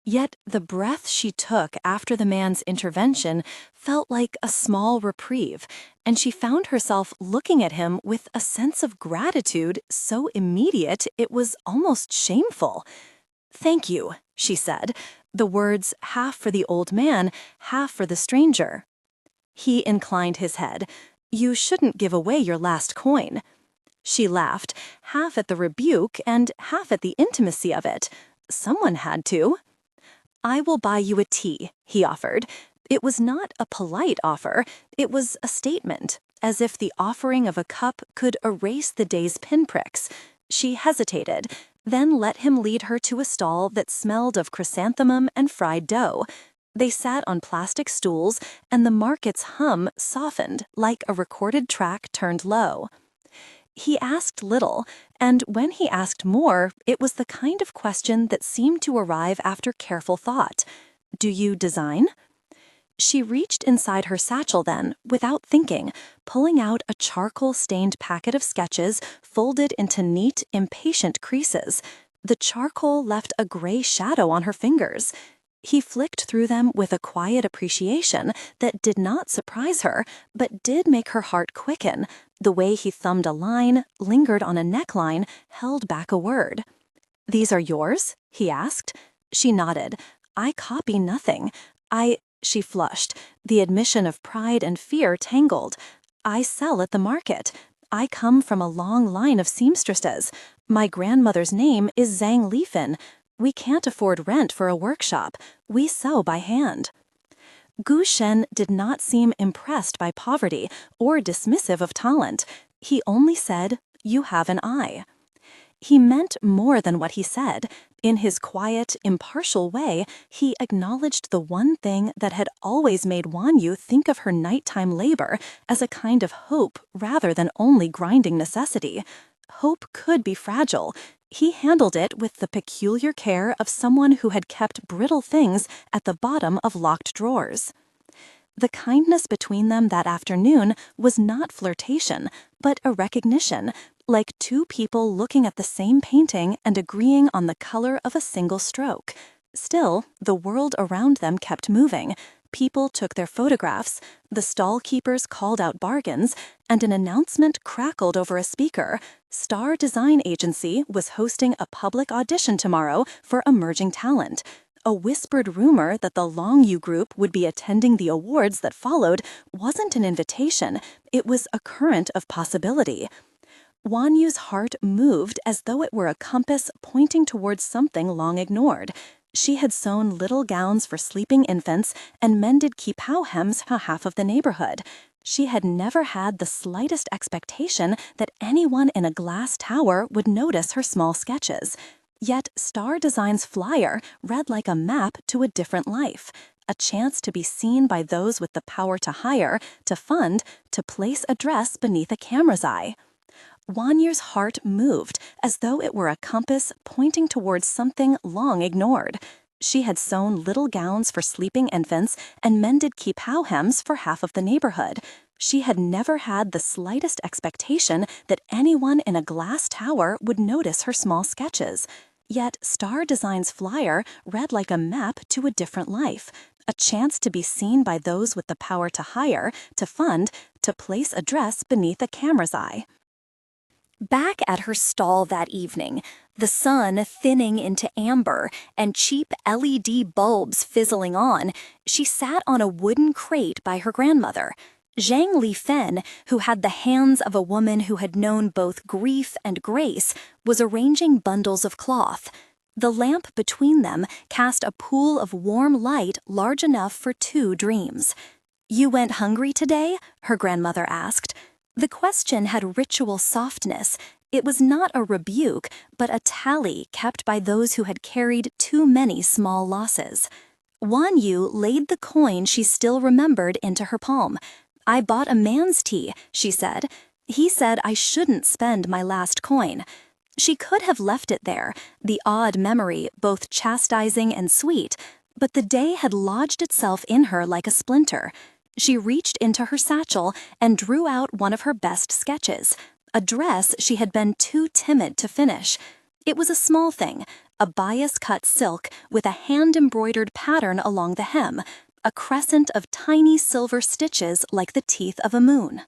Yet the breath she took after the man's intervention felt like a small reprieve, and she found herself looking at him with a sense of gratitude so immediate it was almost shameful. "Thank you," she said, the words half for the old man, half for the stranger. He inclined his head. "You shouldn't give away your last coin." She laughed, half at the rebuke and half at the intimacy of it. Someone had to. "I will buy you a tea," he offered. It was not a polite offer, it was a statement, as if the offering of a cup could erase the day's pinpricks. She hesitated, then let him lead her to a stall that smelled of chrysanthemum and fried dough. They sat on plastic stools, and the market's hum softened like a recorded track turned low. He asked little, and when he asked more, it was the kind of question that seemed to arrive after careful thought. "Do you design?" She reached inside her satchel then, without thinking, pulling out a charcoal-stained packet of sketches folded into neat, impatient creases. The charcoal left a gray shadow on her fingers. He flicked through them with a quiet appreciation that did not surprise her, but did make her heart quicken. The way he thumbed a line, lingered on a neckline, held back a word. "These are yours?" he asked. She nodded. "I copy nothing. She flushed. The admission of pride and fear tangled. "I sell at the market. I come from a long line of seamstresses. My grandmother's name is Zhang Lifan. We can't afford rent for a workshop. We sew by hand." Gu Shen did not seem impressed by poverty or dismissive of talent. He only said, "You have an eye." He meant more than what he said. In his quiet, impartial way, he acknowledged the one thing that had always made Wanyu think of her nighttime labor as a kind of hope rather than only grinding necessity. Hope could be fragile. He handled it with the peculiar care of someone who had kept brittle things at the bottom of locked drawers. The kindness between them that afternoon was not flirtation, but a recognition, like two people looking at the same painting and agreeing on the color of a single stroke. Still, the world around them kept moving. People took their photographs, the stall keepers called out bargains, and an announcement crackled over a speaker. Star Design Agency was hosting a public audition tomorrow for emerging talent. A whispered rumor that the Longyu group would be attending the awards that followed wasn't an invitation, it was a current of possibility. Wanyu's heart moved as though it were a compass pointing towards something long ignored. She had sewn little gowns for sleeping infants and mended kipao hems for half of the neighborhood. She had never had the slightest expectation that anyone in a glass tower would notice her small sketches. Yet Star Design's flyer read like a map to a different life, a chance to be seen by those with the power to hire, to fund, to place a dress beneath a camera's eye. Wanyu's heart moved as though it were a compass pointing towards something long ignored. She had sewn little gowns for sleeping infants and mended kipao hems for half of the neighborhood. She had never had the slightest expectation that anyone in a glass tower would notice her small sketches. Yet Star Design's flyer read like a map to a different life, a chance to be seen by those with the power to hire, to fund, to place a dress beneath a camera's eye. Back at her stall that evening, the sun thinning into amber and cheap LED bulbs fizzling on, she sat on a wooden crate by her grandmother. Zhang Lifan, who had the hands of a woman who had known both grief and grace, was arranging bundles of cloth. The lamp between them cast a pool of warm light large enough for 2 dreams. "You went hungry today?" her grandmother asked. The question had ritual softness. It was not a rebuke, but a tally kept by those who had carried too many small losses. Wanyu laid the coin she still remembered into her palm. "I bought a man's tea," she said. "He said I shouldn't spend my last coin." She could have left it there, the odd memory both chastising and sweet, but the day had lodged itself in her like a splinter. She reached into her satchel and drew out one of her best sketches, a dress she had been too timid to finish. It was a small thing, a bias-cut silk with a hand-embroidered pattern along the hem, a crescent of tiny silver stitches like the teeth of a moon.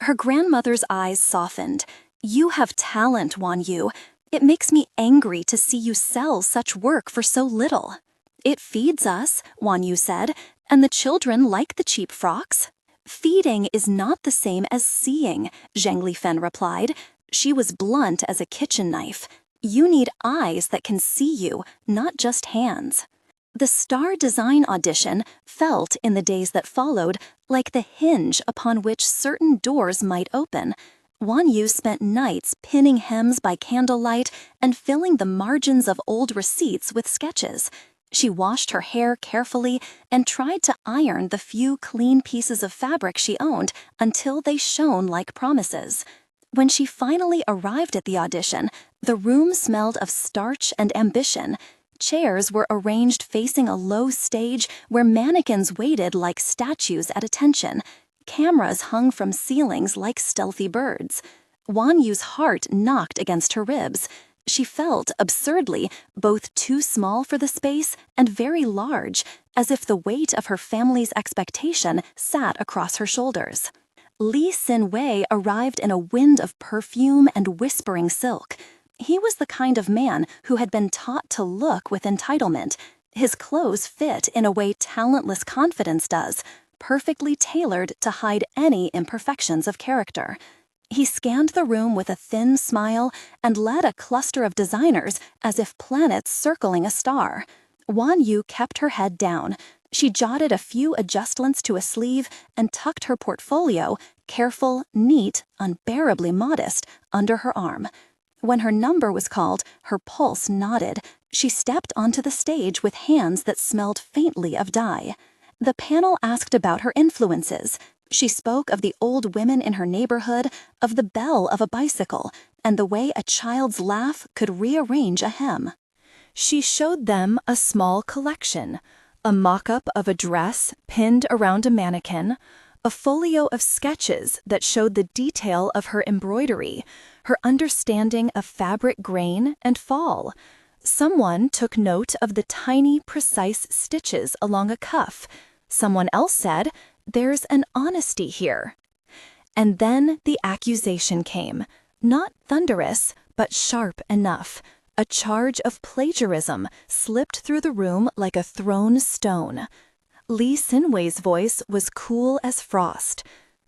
Her grandmother's eyes softened. "You have talent, Wanyu. It makes me angry to see you sell such work for so little." "It feeds us," Wanyu said, "and the children like the cheap frocks." "Feeding is not the same as seeing," Zhang Lifen replied. She was blunt as a kitchen knife. "You need eyes that can see you, not just hands." The star design audition felt, in the days that followed, like the hinge upon which certain doors might open. Wanyu spent nights pinning hems by candlelight and filling the margins of old receipts with sketches. She washed her hair carefully and tried to iron the few clean pieces of fabric she owned until they shone like promises. When she finally arrived at the audition, the room smelled of starch and ambition. Chairs were arranged facing a low stage where mannequins waited like statues at attention. Cameras hung from ceilings like stealthy birds. Wanyu's heart knocked against her ribs. She felt, absurdly, both too small for the space and very large, as if the weight of her family's expectation sat across her shoulders. Li Xin-wei arrived in a wind of perfume and whispering silk. He was the kind of man who had been taught to look with entitlement. His clothes fit in a way talentless confidence does, perfectly tailored to hide any imperfections of character. He scanned the room with a thin smile and led a cluster of designers as if planets circling a star. Wanyu kept her head down. She jotted a few adjustments to a sleeve and tucked her portfolio, careful, neat, unbearably modest, under her arm. When her number was called, her pulse nodded. She stepped onto the stage with hands that smelled faintly of dye. The panel asked about her influences. She spoke of the old women in her neighborhood, of the bell of a bicycle, and the way a child's laugh could rearrange a hem. She showed them a small collection, a mock-up of a dress pinned around a mannequin, a folio of sketches that showed the detail of her embroidery, her understanding of fabric grain and fall. Someone took note of the tiny, precise stitches along a cuff. Someone else said, "There's an honesty here." And then the accusation came, not thunderous, but sharp enough. A charge of plagiarism slipped through the room like a thrown stone. Li Xin-wei's voice was cool as frost.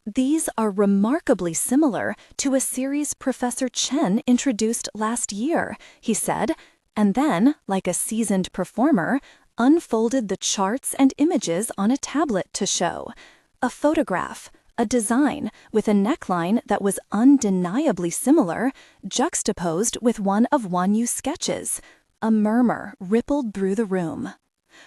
"These are remarkably similar to a series Professor Chen introduced last year," he said, and then, like a seasoned performer, unfolded the charts and images on a tablet to show. A photograph, a design with a neckline that was undeniably similar, juxtaposed with one of Wanyu's sketches. A murmur rippled through the room.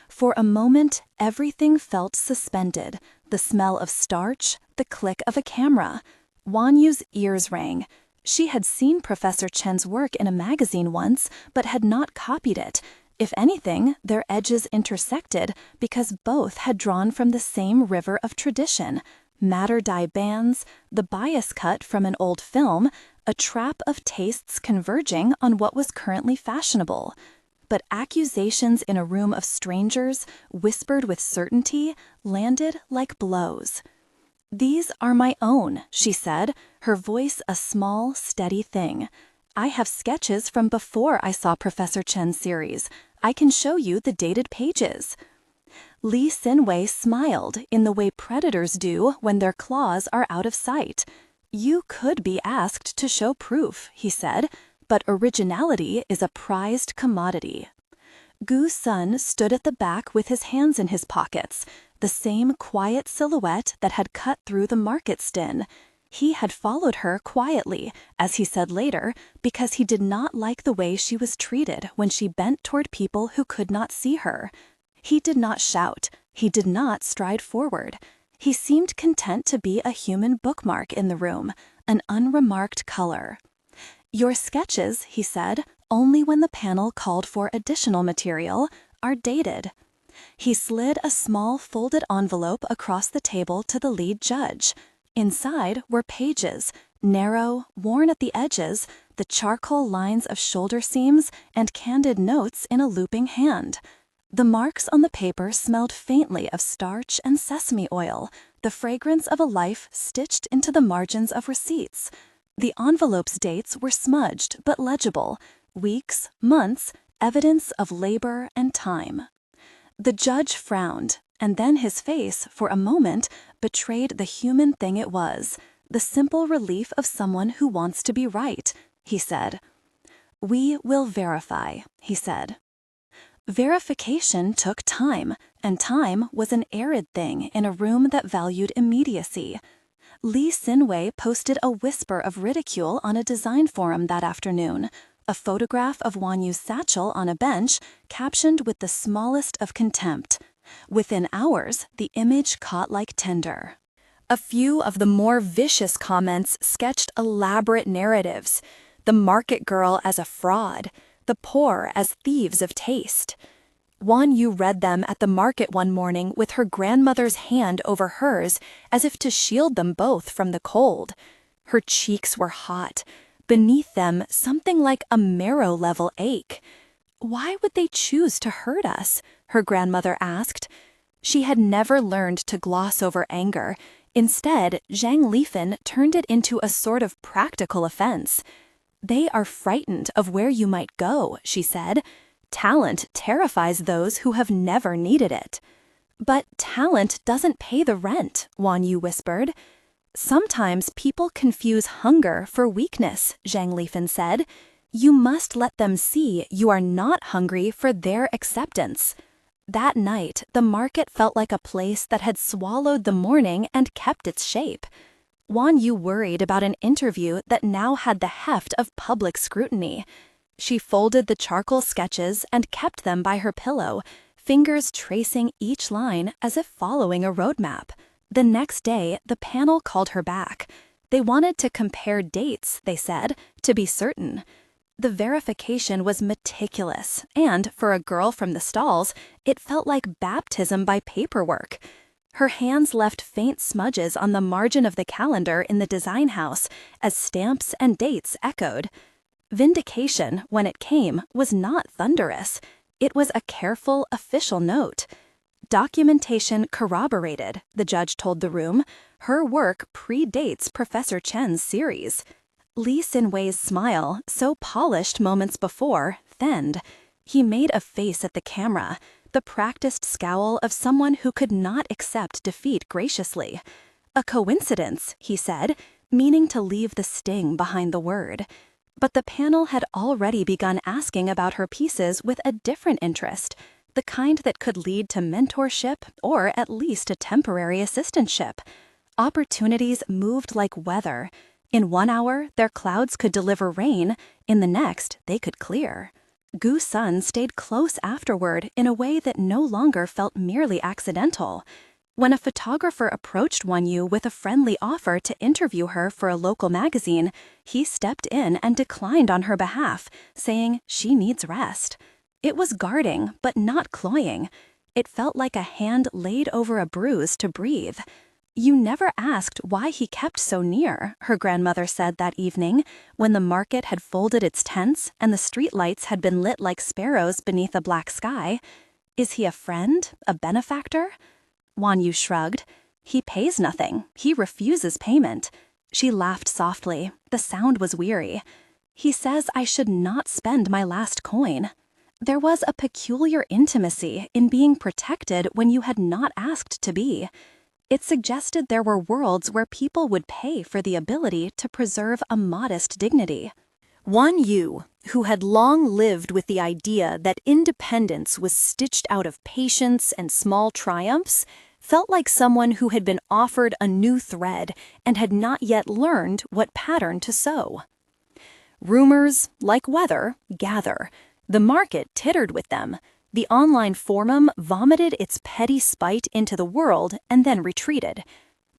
For a moment, everything felt suspended, the smell of starch, the click of a camera. Wanyu's ears rang. She had seen Professor Chen's work in a magazine once, but had not copied it. If anything, their edges intersected because both had drawn from the same river of tradition. Madder dye bands, the bias cut from an old film, a trap of tastes converging on what was currently fashionable. But accusations in a room of strangers, whispered with certainty, landed like blows. "These are my own," she said, her voice a small, steady thing. "I have sketches from before I saw Professor Chen's series. I can show you the dated pages." Li Xin-wei smiled in the way predators do when their claws are out of sight. "You could be asked to show proof," he said, "but originality is a prized commodity." Gu Sun stood at the back with his hands in his pockets, the same quiet silhouette that had cut through the market stinn. He had followed her quietly, as he said later, because he did not like the way she was treated when she bent toward people who could not see her. He did not shout. He did not stride forward. He seemed content to be a human bookmark in the room, an unremarked color. "Your sketches," he said, only when the panel called for additional material, "are dated." He slid a small folded envelope across the table to the lead judge. Inside were pages, Narrow, worn at the edges, the charcoal lines of shoulder seams, and candid notes in a looping hand. The marks on the paper smelled faintly of starch and sesame oil, the fragrance of a life stitched into the margins of receipts. The envelope's dates were smudged but legible, weeks, months, evidence of labor and time. The judge frowned, and then his face, for a moment, betrayed the human thing it was, the simple relief of someone who wants to be right, he said. "We will verify," he said. Verification took time, and time was an arid thing in a room that valued immediacy. Lee Sinwei posted a whisper of ridicule on a design forum that afternoon, a photograph of Wanyu's satchel on a bench, captioned with the smallest of contempt. Within hours, the image caught like tinder. A few of the more vicious comments sketched elaborate narratives: the market girl as a fraud, the poor as thieves of taste. Wanyu read them at the market one morning with her grandmother's hand over hers, as if to shield them both from the cold. Her cheeks were hot. Beneath them, something like a marrow-level ache. "Why would they choose to hurt us?" her grandmother asked. She had never learned to gloss over anger. Instead, Zhang Lifan turned it into a sort of practical offense. "They are frightened of where you might go," she said. "Talent terrifies those who have never needed it." "But talent doesn't pay the rent," Wanyu whispered. "Sometimes people confuse hunger for weakness," Zhang Lifan said. "You must let them see you are not hungry for their acceptance." That night, the market felt like a place that had swallowed the morning and kept its shape. Wanyu worried about an interview that now had the heft of public scrutiny. She folded the charcoal sketches and kept them by her pillow, fingers tracing each line as if following a roadmap. The next day, the panel called her back. They wanted to compare dates, they said, to be certain. The verification was meticulous, and for a girl from the stalls, it felt like baptism by paperwork. Her hands left faint smudges on the margin of the calendar in the design house as stamps and dates echoed. Vindication, when it came, was not thunderous. It was a careful, official note. Documentation corroborated, the judge told the room. Her work predates Professor Chen's series. Lee Sinwei's smile, so polished moments before, thinned. He made a face at the camera, the practiced scowl of someone who could not accept defeat graciously. "A coincidence," he said, meaning to leave the sting behind the word. But the panel had already begun asking about her pieces with a different interest, the kind that could lead to mentorship or at least a temporary assistantship. Opportunities moved like weather. In 1 hour, their clouds could deliver rain. In the next, they could clear. Gu Sun stayed close afterward in a way that no longer felt merely accidental. When a photographer approached Wanyu with a friendly offer to interview her for a local magazine, he stepped in and declined on her behalf, saying she needs rest. It was guarding, but not cloying. It felt like a hand laid over a bruise to breathe. "You never asked why he kept so near," her grandmother said that evening, when the market had folded its tents and the street lights had been lit like sparrows beneath a black sky. "Is he a friend, a benefactor?" Wanyu shrugged. "He pays nothing. He refuses payment." She laughed softly. The sound was weary. "He says I should not spend my last coin." There was a peculiar intimacy in being protected when you had not asked to be. It suggested there were worlds where people would pay for the ability to preserve a modest dignity. Wanyu, who had long lived with the idea that independence was stitched out of patience and small triumphs, felt like someone who had been offered a new thread and had not yet learned what pattern to sew. Rumors, like weather, gather. The market tittered with them. The online forum vomited its petty spite into the world and then retreated.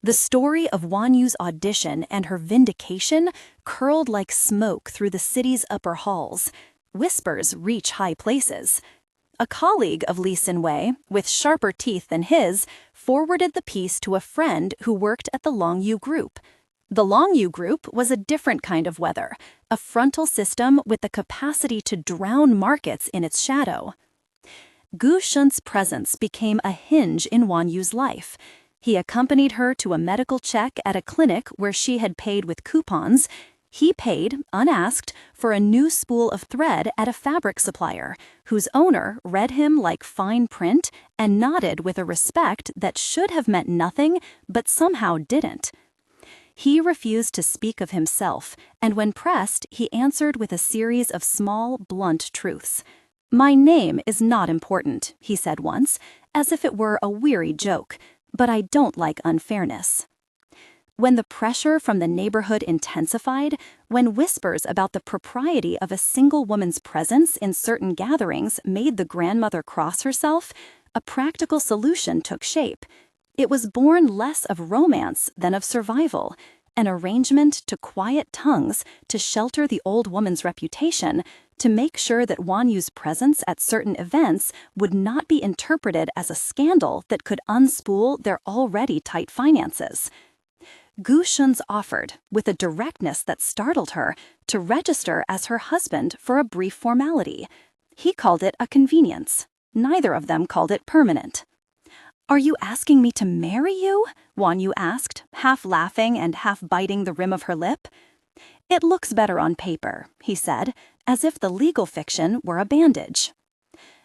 The story of Wanyu's audition and her vindication curled like smoke through the city's upper halls. Whispers reach high places. A colleague of Lee Sinwei, with sharper teeth than his, forwarded the piece to a friend who worked at the Longyu group. The Longyu group was a different kind of weather, a frontal system with the capacity to drown markets in its shadow. Gu Shun's presence became a hinge in Wanyu's life. He accompanied her to a medical check at a clinic where she had paid with coupons. He paid, unasked, for a new spool of thread at a fabric supplier, whose owner read him like fine print and nodded with a respect that should have meant nothing, but somehow didn't. He refused to speak of himself, and when pressed, he answered with a series of small, blunt truths. "My name is not important," he said once, as if it were a weary joke, "but I don't like unfairness." When the pressure from the neighborhood intensified, when whispers about the propriety of a single woman's presence in certain gatherings made the grandmother cross herself, a practical solution took shape. It was born less of romance than of survival, an arrangement to quiet tongues, to shelter the old woman's reputation, to make sure that Wanyu's presence at certain events would not be interpreted as a scandal that could unspool their already tight finances. Gu Shun's offered, with a directness that startled her, to register as her husband for a brief formality. He called it a convenience. Neither of them called it permanent. "Are you asking me to marry you?" Wanyu asked, half laughing and half biting the rim of her lip. "It looks better on paper," he said, as if the legal fiction were a bandage.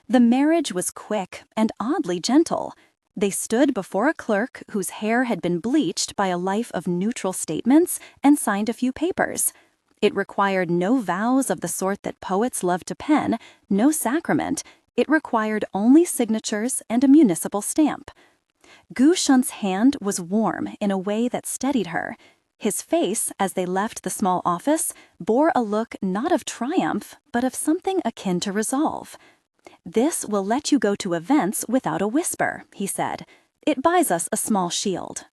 The marriage was quick and oddly gentle. They stood before a clerk whose hair had been bleached by a life of neutral statements and signed a few papers. It required no vows of the sort that poets love to pen, no sacrament. It required only signatures and a municipal stamp. Gu Shun's hand was warm in a way that steadied her. His face, as they left the small office, bore a look not of triumph, but of something akin to resolve. "This will let you go to events without a whisper," he said. "It buys us a small shield."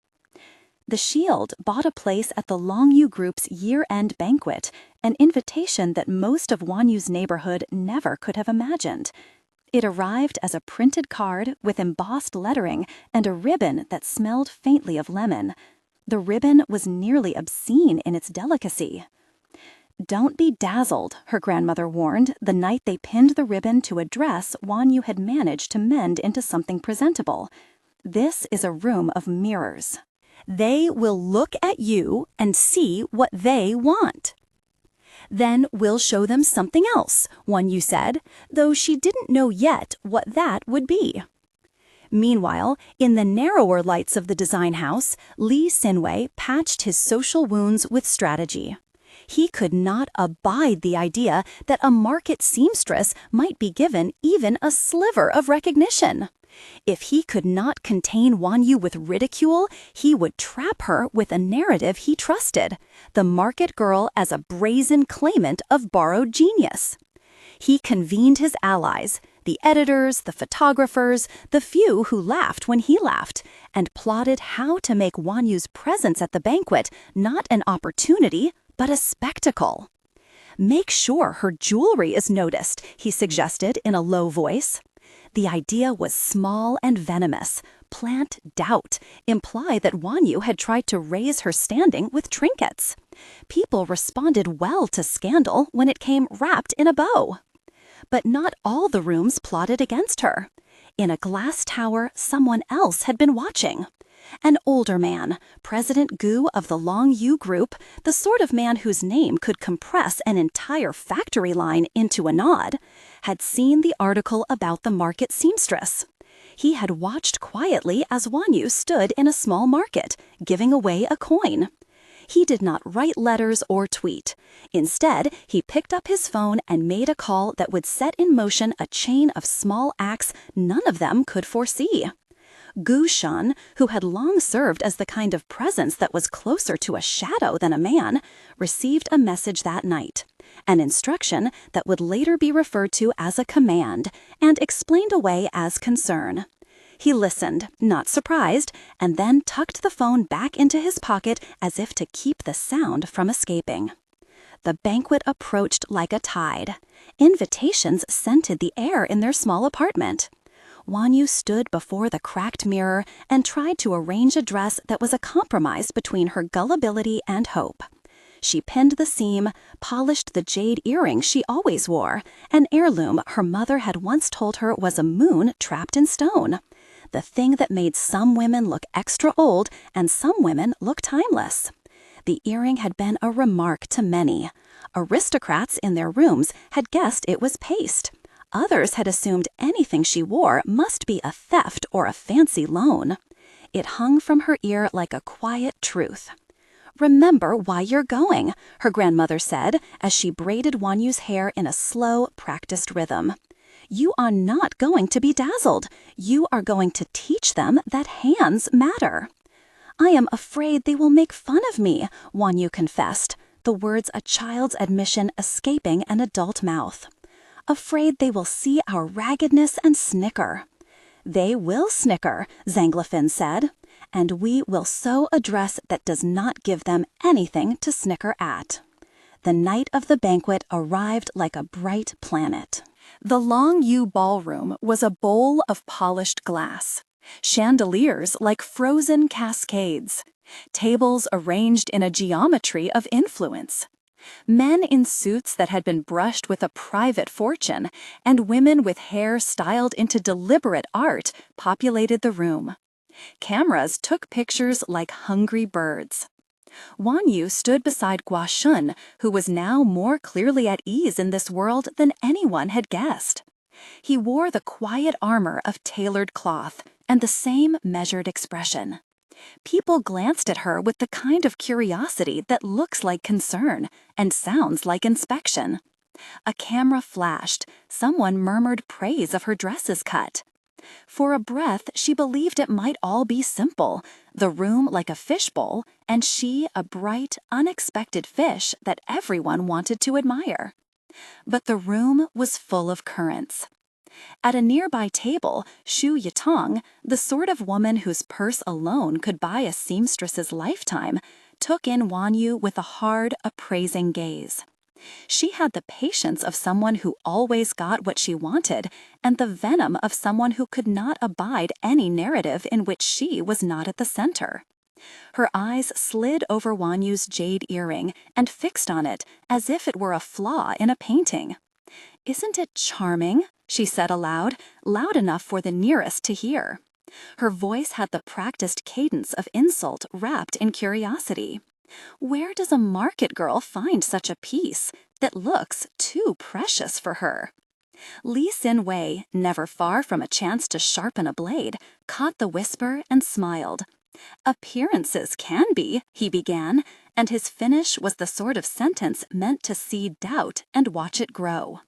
The shield bought a place at the Longyu Group's year-end banquet, an invitation that most of Wanyu's neighborhood never could have imagined. It arrived as a printed card with embossed lettering and a ribbon that smelled faintly of lemon. The ribbon was nearly obscene in its delicacy. "Don't be dazzled," her grandmother warned the night they pinned the ribbon to a dress Wanyu had managed to mend into something presentable. "This is a room of mirrors. They will look at you and see what they want." "Then we'll show them something else," Wanyu said, though she didn't know yet what that would be. Meanwhile, in the narrower lights of the design house, Lee Sinwei patched his social wounds with strategy. He could not abide the idea that a market seamstress might be given even a sliver of recognition. If he could not contain Wanyu with ridicule, he would trap her with a narrative he trusted, the market girl as a brazen claimant of borrowed genius. He convened his allies, the editors, the photographers, the few who laughed when he laughed, and plotted how to make Wanyu's presence at the banquet not an opportunity, but a spectacle. "Make sure her jewelry is noticed," he suggested in a low voice. The idea was small and venomous. Plant doubt, imply that Wanyu had tried to raise her standing with trinkets. People responded well to scandal when it came wrapped in a bow. But not all the rooms plotted against her. In a glass tower, someone else had been watching. An older man, President Gu of the Longyu Group, the sort of man whose name could compress an entire factory line into a nod, had seen the article about the market seamstress. He had watched quietly as Wanyu stood in a small market, giving away a coin. He did not write letters or tweet. Instead, he picked up his phone and made a call that would set in motion a chain of small acts none of them could foresee. Gu Shun, who had long served as the kind of presence that was closer to a shadow than a man, received a message that night, an instruction that would later be referred to as a command and explained away as concern. He listened, not surprised, and then tucked the phone back into his pocket as if to keep the sound from escaping. The banquet approached like a tide. Invitations scented the air in their small apartment. Wanyu stood before the cracked mirror and tried to arrange a dress that was a compromise between her gullibility and hope. She pinned the seam, polished the jade earring she always wore, an heirloom her mother had once told her was a moon trapped in stone. The thing that made some women look extra old and some women look timeless. The earring had been a remark to many. Aristocrats in their rooms had guessed it was paste. Others had assumed anything she wore must be a theft or a fancy loan. It hung from her ear like a quiet truth. "Remember why you're going," her grandmother said as she braided Wanyu's hair in a slow, practiced rhythm. "You are not going to be dazzled. You are going to teach them that hands matter." "I am afraid they will make fun of me," Wanyu confessed, the words a child's admission escaping an adult mouth. "Afraid they will see our raggedness and snicker." "They will snicker," Zanglefin said, "and we will sew a dress that does not give them anything to snicker at." The night of the banquet arrived like a bright planet. The Long Yu ballroom was a bowl of polished glass, chandeliers like frozen cascades, tables arranged in a geometry of influence. Men in suits that had been brushed with a private fortune, and women with hair styled into deliberate art populated the room. Cameras took pictures like hungry birds. Wanyu stood beside Guashun, who was now more clearly at ease in this world than anyone had guessed. He wore the quiet armor of tailored cloth and the same measured expression. People glanced at her with the kind of curiosity that looks like concern and sounds like inspection. A camera flashed. Someone murmured praise of her dress's cut. For a breath, she believed it might all be simple, the room like a fishbowl, and she a bright, unexpected fish that everyone wanted to admire. But the room was full of currents. At a nearby table, Shu Yitong, the sort of woman whose purse alone could buy a seamstress's lifetime, took in Wanyu with a hard, appraising gaze. She had the patience of someone who always got what she wanted, and the venom of someone who could not abide any narrative in which she was not at the center. Her eyes slid over Wanyu's jade earring and fixed on it as if it were a flaw in a painting. "Isn't it charming?" she said aloud, loud enough for the nearest to hear. Her voice had the practiced cadence of insult wrapped in curiosity. Where does a market girl find such a piece that looks too precious for her? Li Xin Wei, never far from a chance to sharpen a blade, caught the whisper and smiled. "Appearances can be," he began, and his finish was the sort of sentence meant to seed doubt and watch it grow.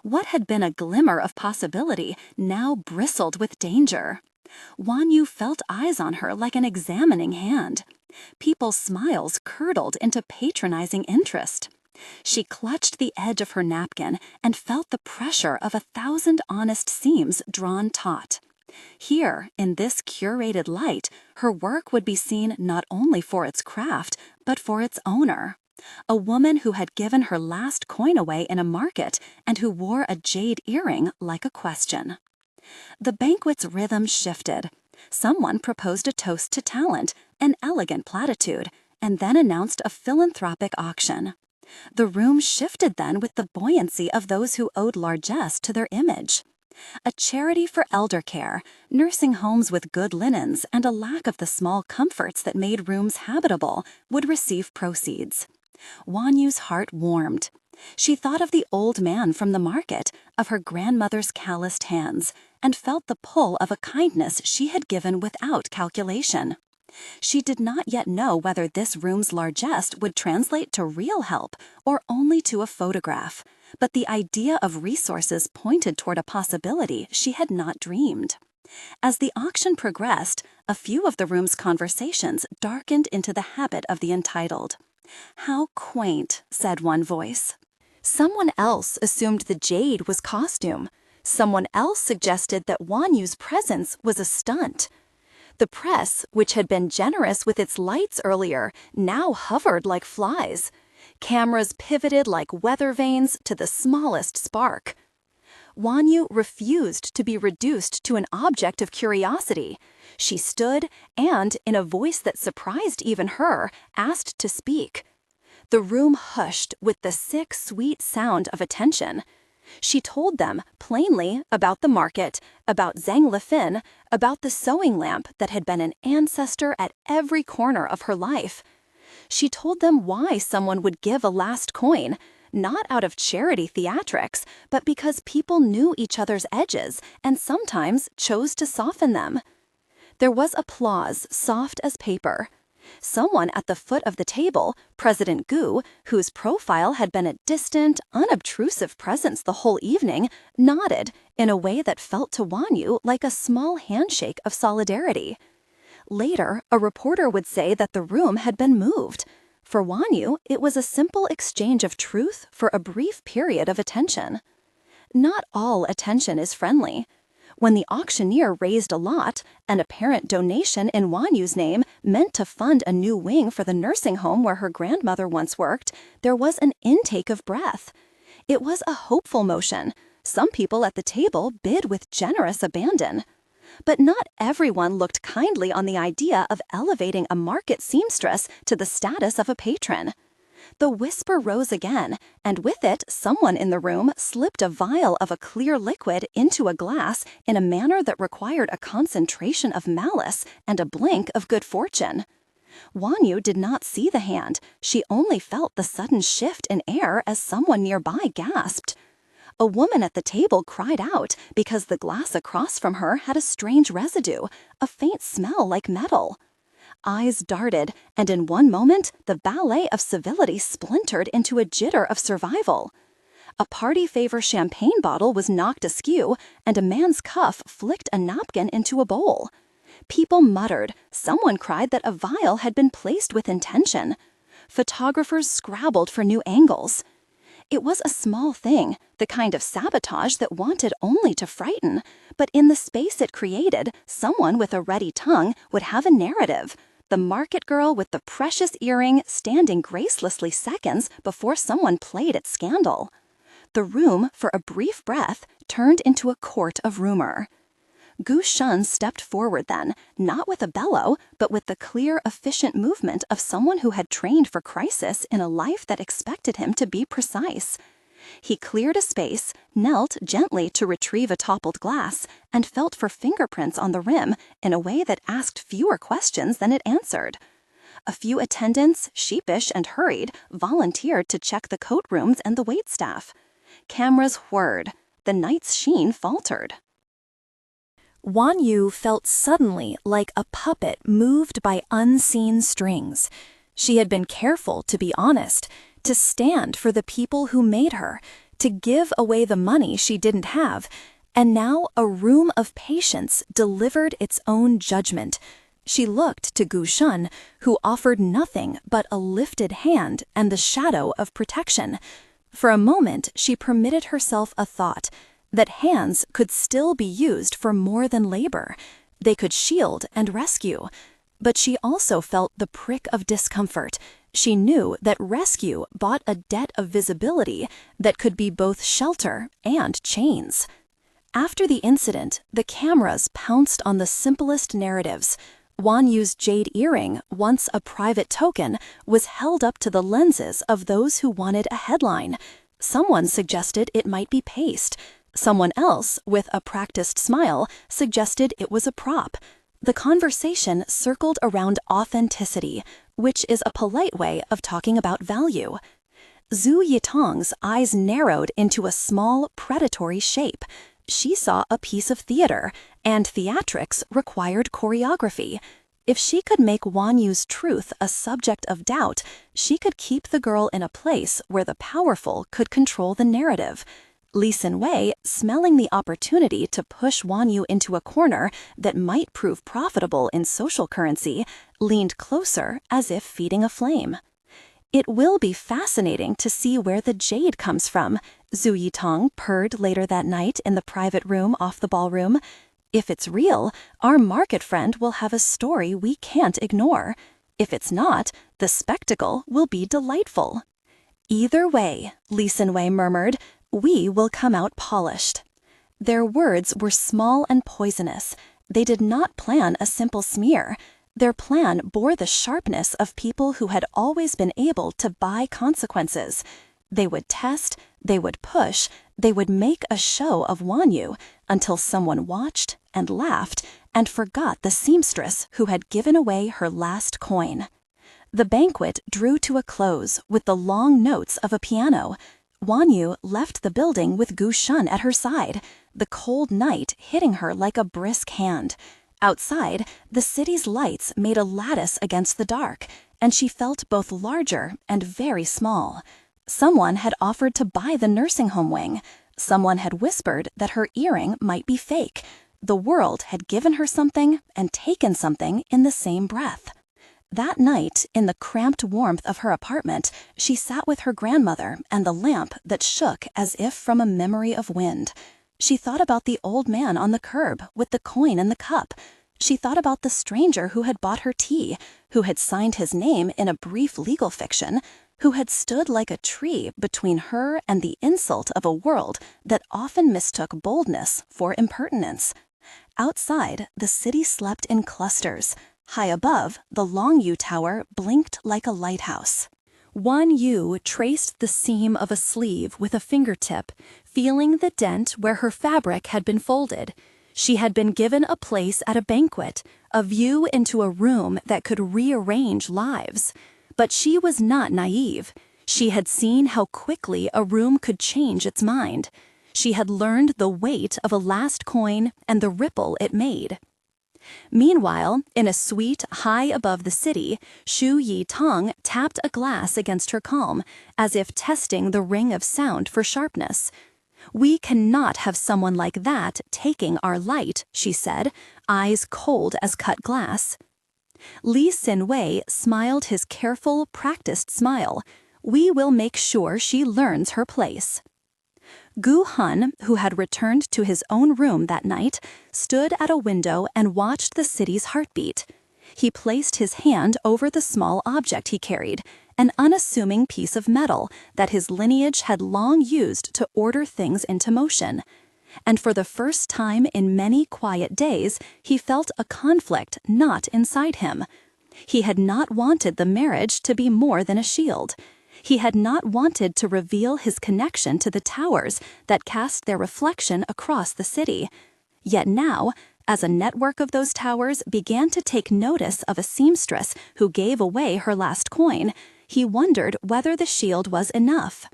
What had been a glimmer of possibility now bristled with danger. Wanyu felt eyes on her like an examining hand. People's smiles curdled into patronizing interest. She clutched the edge of her napkin and felt the pressure of 1,000 honest seams drawn taut. Here, in this curated light, her work would be seen not only for its craft, but for its owner. A woman who had given her last coin away in a market and who wore a jade earring like a question. The banquet's rhythm shifted. Someone proposed a toast to talent, an elegant platitude, and then announced a philanthropic auction. The room shifted then with the buoyancy of those who owed largesse to their image. A charity for elder care, nursing homes with good linens and a lack of the small comforts that made rooms habitable, would receive proceeds. Wanyu's heart warmed. She thought of the old man from the market, of her grandmother's calloused hands, and felt the pull of a kindness she had given without calculation. She did not yet know whether this room's largesse would translate to real help or only to a photograph, but the idea of resources pointed toward a possibility she had not dreamed. As the auction progressed, a few of the room's conversations darkened into the habit of the entitled. "How quaint," said one voice. Someone else assumed the jade was costume. Someone else suggested that Wanyu's presence was a stunt. The press, which had been generous with its lights earlier, now hovered like flies. Cameras pivoted like weather vanes to the smallest spark. Wanyu refused to be reduced to an object of curiosity. She stood and, in a voice that surprised even her, asked to speak. The room hushed with the sick, sweet sound of attention. She told them, plainly, about the market, about Zhang Lifin, about the sewing lamp that had been an ancestor at every corner of her life. She told them why someone would give a last coin, not out of charity theatrics, but because people knew each other's edges and sometimes chose to soften them. There was applause, soft as paper. Someone at the foot of the table, President Gu, whose profile had been a distant, unobtrusive presence the whole evening, nodded in a way that felt to Wanyu like a small handshake of solidarity. Later, a reporter would say that the room had been moved. For Wanyu, it was a simple exchange of truth for a brief period of attention. Not all attention is friendly. When the auctioneer raised a lot, an apparent donation in Wanyu's name meant to fund a new wing for the nursing home where her grandmother once worked, there was an intake of breath. It was a hopeful motion. Some people at the table bid with generous abandon. But not everyone looked kindly on the idea of elevating a market seamstress to the status of a patron. The whisper rose again, and with it, someone in the room slipped a vial of a clear liquid into a glass in a manner that required a concentration of malice and a blink of good fortune. Wanyu did not see the hand. She only felt the sudden shift in air as someone nearby gasped. A woman at the table cried out because the glass across from her had a strange residue, a faint smell like metal. Eyes darted, and in one moment, the ballet of civility splintered into a jitter of survival. A party favor champagne bottle was knocked askew, and a man's cuff flicked a napkin into a bowl. People muttered. Someone cried that a vial had been placed with intention. Photographers scrabbled for new angles. It was a small thing, the kind of sabotage that wanted only to frighten, but in the space it created, someone with a ready tongue would have a narrative. The market girl with the precious earring standing gracelessly seconds before someone played at scandal. The room, for a brief breath, turned into a court of rumor. Gu Shun stepped forward then, not with a bellow, but with the clear, efficient movement of someone who had trained for crisis in a life that expected him to be precise. He cleared a space, knelt gently to retrieve a toppled glass, and felt for fingerprints on the rim in a way that asked fewer questions than it answered. A few attendants, sheepish and hurried, volunteered to check the coat rooms and the waitstaff. Cameras whirred. The night's sheen faltered. Wanyu felt suddenly like a puppet moved by unseen strings. She had been careful to be honest, to stand for the people who made her, to give away the money she didn't have, and now a room of patience delivered its own judgment. She looked to Gu Shun, who offered nothing but a lifted hand and the shadow of protection. For a moment, she permitted herself a thought, that hands could still be used for more than labor. They could shield and rescue. But she also felt the prick of discomfort. She knew that rescue bought a debt of visibility that could be both shelter and chains. After the incident, the cameras pounced on the simplest narratives. Wanyu's jade earring, once a private token, was held up to the lenses of those who wanted a headline. Someone suggested it might be paste. Someone else, with a practiced smile, suggested it was a prop. The conversation circled around authenticity, which is a polite way of talking about value. Zhu Yitong's eyes narrowed into a small, predatory shape. She saw a piece of theater, and theatrics required choreography. If she could make Wanyu's truth a subject of doubt, she could keep the girl in a place where the powerful could control the narrative. Li Sinwei, smelling the opportunity to push Wanyu into a corner that might prove profitable in social currency, leaned closer as if feeding a flame. It will be fascinating to see where the jade comes from, Zhu Yitong purred later that night in the private room off the ballroom. If it's real, our market friend will have a story we can't ignore. If it's not, the spectacle will be delightful. Either way, Li Sinwei murmured, we will come out polished. Their words were small and poisonous. They did not plan a simple smear. Their plan bore the sharpness of people who had always been able to buy consequences. They would test, they would push, they would make a show of Wanyu until someone watched and laughed and forgot the seamstress who had given away her last coin. The banquet drew to a close with the long notes of a piano. Wanyu left the building with Gu Shun at her side, the cold night hitting her like a brisk hand. Outside, the city's lights made a lattice against the dark, and she felt both larger and very small. Someone had offered to buy the nursing home wing. Someone had whispered that her earring might be fake. The world had given her something and taken something in the same breath. That night, in the cramped warmth of her apartment, she sat with her grandmother and the lamp that shook as if from a memory of wind. She thought about the old man on the curb with the coin in the cup. She thought about the stranger who had bought her tea, who had signed his name in a brief legal fiction, who had stood like a tree between her and the insult of a world that often mistook boldness for impertinence. Outside, the city slept in clusters. High above, the Longyu Tower blinked like a lighthouse. Wanyu traced the seam of a sleeve with a fingertip, feeling the dent where her fabric had been folded. She had been given a place at a banquet, a view into a room that could rearrange lives. But she was not naive. She had seen how quickly a room could change its mind. She had learned the weight of a last coin and the ripple it made. Meanwhile, in a suite high above the city, Shu Yi Tong tapped a glass against her calm, as if testing the ring of sound for sharpness. "We cannot have someone like that taking our light," she said, eyes cold as cut glass. Li Xin-wei smiled his careful, practiced smile. "We will make sure she learns her place." Gu Hun, who had returned to his own room that night, stood at a window and watched the city's heartbeat. He placed his hand over the small object he carried, an unassuming piece of metal that his lineage had long used to order things into motion. And for the first time in many quiet days, he felt a conflict not inside him. He had not wanted the marriage to be more than a shield. He had not wanted to reveal his connection to the towers that cast their reflection across the city. Yet now, as a network of those towers began to take notice of a seamstress who gave away her last coin, he wondered whether the shield was enough.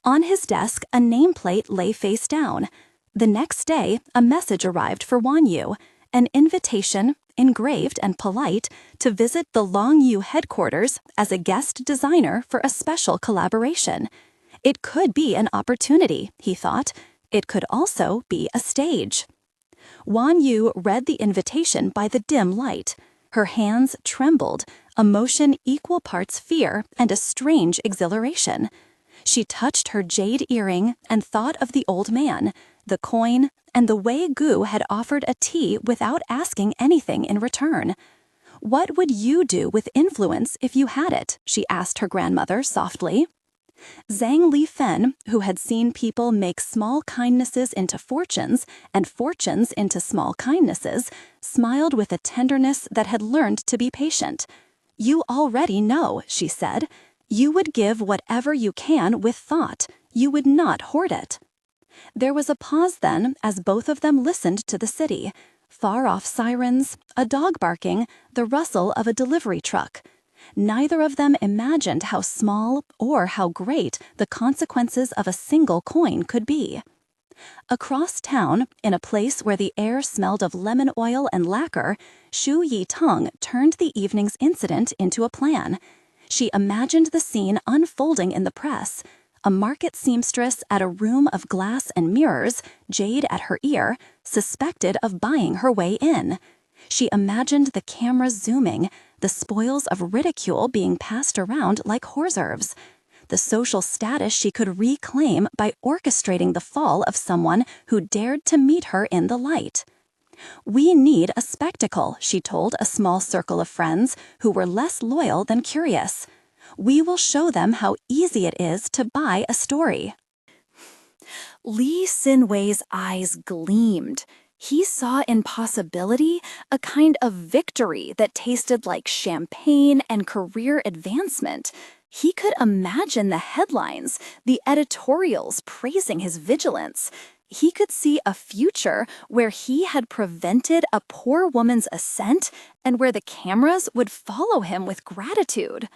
On his desk, a nameplate lay face down. The next day, a message arrived for Wanyu, an invitation, engraved and polite, to visit the Longyu headquarters as a guest designer for a special collaboration. It could be an opportunity, he thought. It could also be a stage. Wanyu read the invitation by the dim light. Her hands trembled, emotion equal parts fear and a strange exhilaration. She touched her jade earring and thought of the old man, the coin, and the way Gu had offered a tea without asking anything in return. "What would you do with influence if you had it?" she asked her grandmother softly. Zhang Li-fen, who had seen people make small kindnesses into fortunes and fortunes into small kindnesses, smiled with a tenderness that had learned to be patient. "You already know," she said. "You would give whatever you can with thought. You would not hoard it." There was a pause then as both of them listened to the city. Far-off sirens, a dog barking, the rustle of a delivery truck. Neither of them imagined how small or how great the consequences of a single coin could be. Across town, in a place where the air smelled of lemon oil and lacquer, Shu Yi Tong turned the evening's incident into a plan. She imagined the scene unfolding in the press. A market seamstress at a room of glass and mirrors, jade at her ear, suspected of buying her way in. She imagined the camera zooming, the spoils of ridicule being passed around like hors d'oeuvres, the social status she could reclaim by orchestrating the fall of someone who dared to meet her in the light. "We need a spectacle," she told a small circle of friends who were less loyal than curious. "We will show them how easy it is to buy a story." Li Sinwei's eyes gleamed. He saw in possibility a kind of victory that tasted like champagne and career advancement. He could imagine the headlines, the editorials praising his vigilance. He could see a future where he had prevented a poor woman's ascent and where the cameras would follow him with gratitude.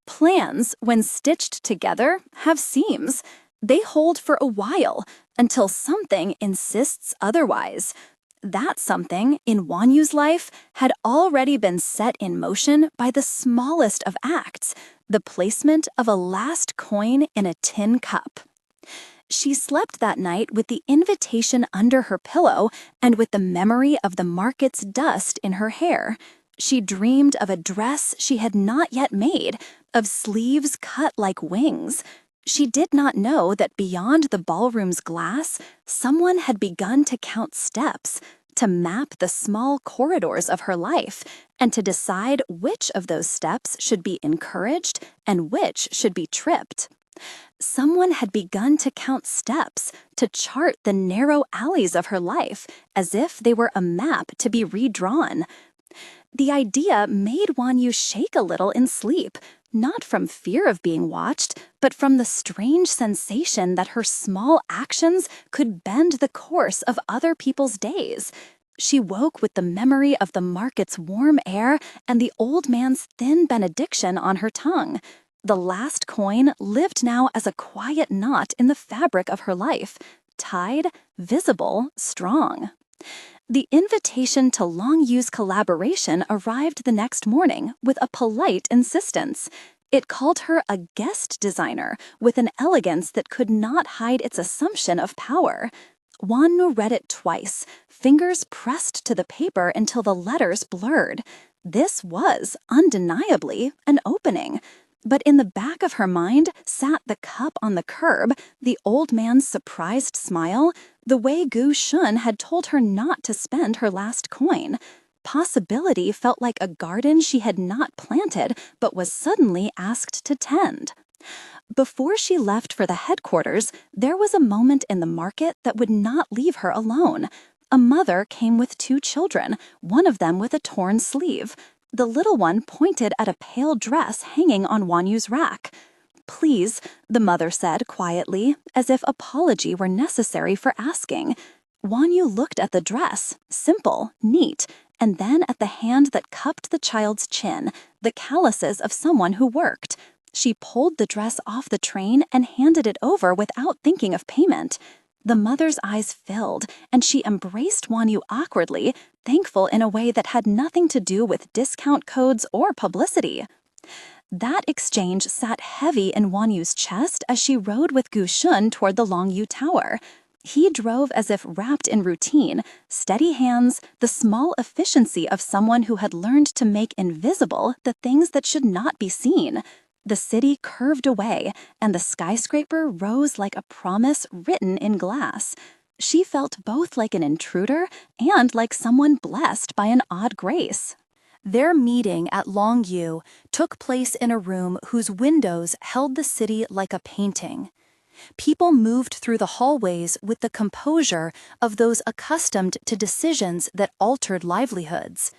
Plans, when stitched together, have seams. They hold for a while, until something insists otherwise. That something, in Wanyu's life, had already been set in motion by the smallest of acts, the placement of a last coin in a tin cup. She slept that night with the invitation under her pillow and with the memory of the market's dust in her hair. She dreamed of a dress she had not yet made, of sleeves cut like wings. She did not know that beyond the ballroom's glass, someone had begun to count steps, to map the small corridors of her life, and to decide which of those steps should be encouraged and which should be tripped. Someone had begun to count steps, to chart the narrow alleys of her life, as if they were a map to be redrawn. The idea made Wanyu shake a little in sleep, not from fear of being watched, but from the strange sensation that her small actions could bend the course of other people's days. She woke with the memory of the market's warm air and the old man's thin benediction on her tongue. The last coin lived now as a quiet knot in the fabric of her life, tied, visible, strong. The invitation to Long Yu's collaboration arrived the next morning with a polite insistence. It called her a guest designer with an elegance that could not hide its assumption of power. Wanyu read it twice, fingers pressed to the paper until the letters blurred. This was, undeniably, an opening. But in the back of her mind sat the cup on the curb, the old man's surprised smile, the way Gu Shun had told her not to spend her last coin. Possibility felt like a garden she had not planted but was suddenly asked to tend. Before she left for the headquarters, there was a moment in the market that would not leave her alone. A mother came with 2 children, one of them with a torn sleeve. The little one pointed at a pale dress hanging on Wanyu's rack. "Please," the mother said quietly, as if apology were necessary for asking. Wanyu looked at the dress, simple, neat, and then at the hand that cupped the child's chin, the calluses of someone who worked. She pulled the dress off the train and handed it over without thinking of payment. The mother's eyes filled, and she embraced Wanyu awkwardly, thankful in a way that had nothing to do with discount codes or publicity. That exchange sat heavy in Wanyu's chest as she rode with Gu Shun toward the Longyu Tower. He drove as if wrapped in routine, steady hands, the small efficiency of someone who had learned to make invisible the things that should not be seen. The city curved away, and the skyscraper rose like a promise written in glass. She felt both like an intruder and like someone blessed by an odd grace. Their meeting at Longyu took place in a room whose windows held the city like a painting. People moved through the hallways with the composure of those accustomed to decisions that altered livelihoods.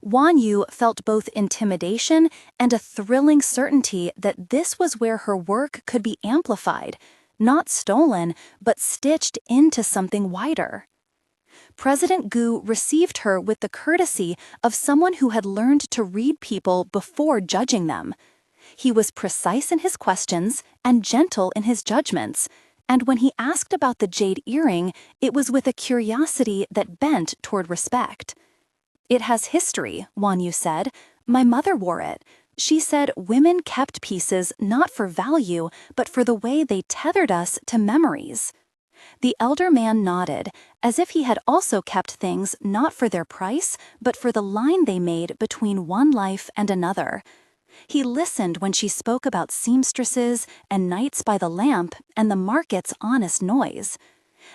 Wanyu felt both intimidation and a thrilling certainty that this was where her work could be amplified, not stolen, but stitched into something wider. President Gu received her with the courtesy of someone who had learned to read people before judging them. He was precise in his questions and gentle in his judgments, and when he asked about the jade earring, it was with a curiosity that bent toward respect. "It has history," Wanyu said. "My mother wore it. She said women kept pieces not for value, but for the way they tethered us to memories." The elder man nodded, as if he had also kept things not for their price, but for the line they made between one life and another. He listened when she spoke about seamstresses and nights by the lamp and the market's honest noise.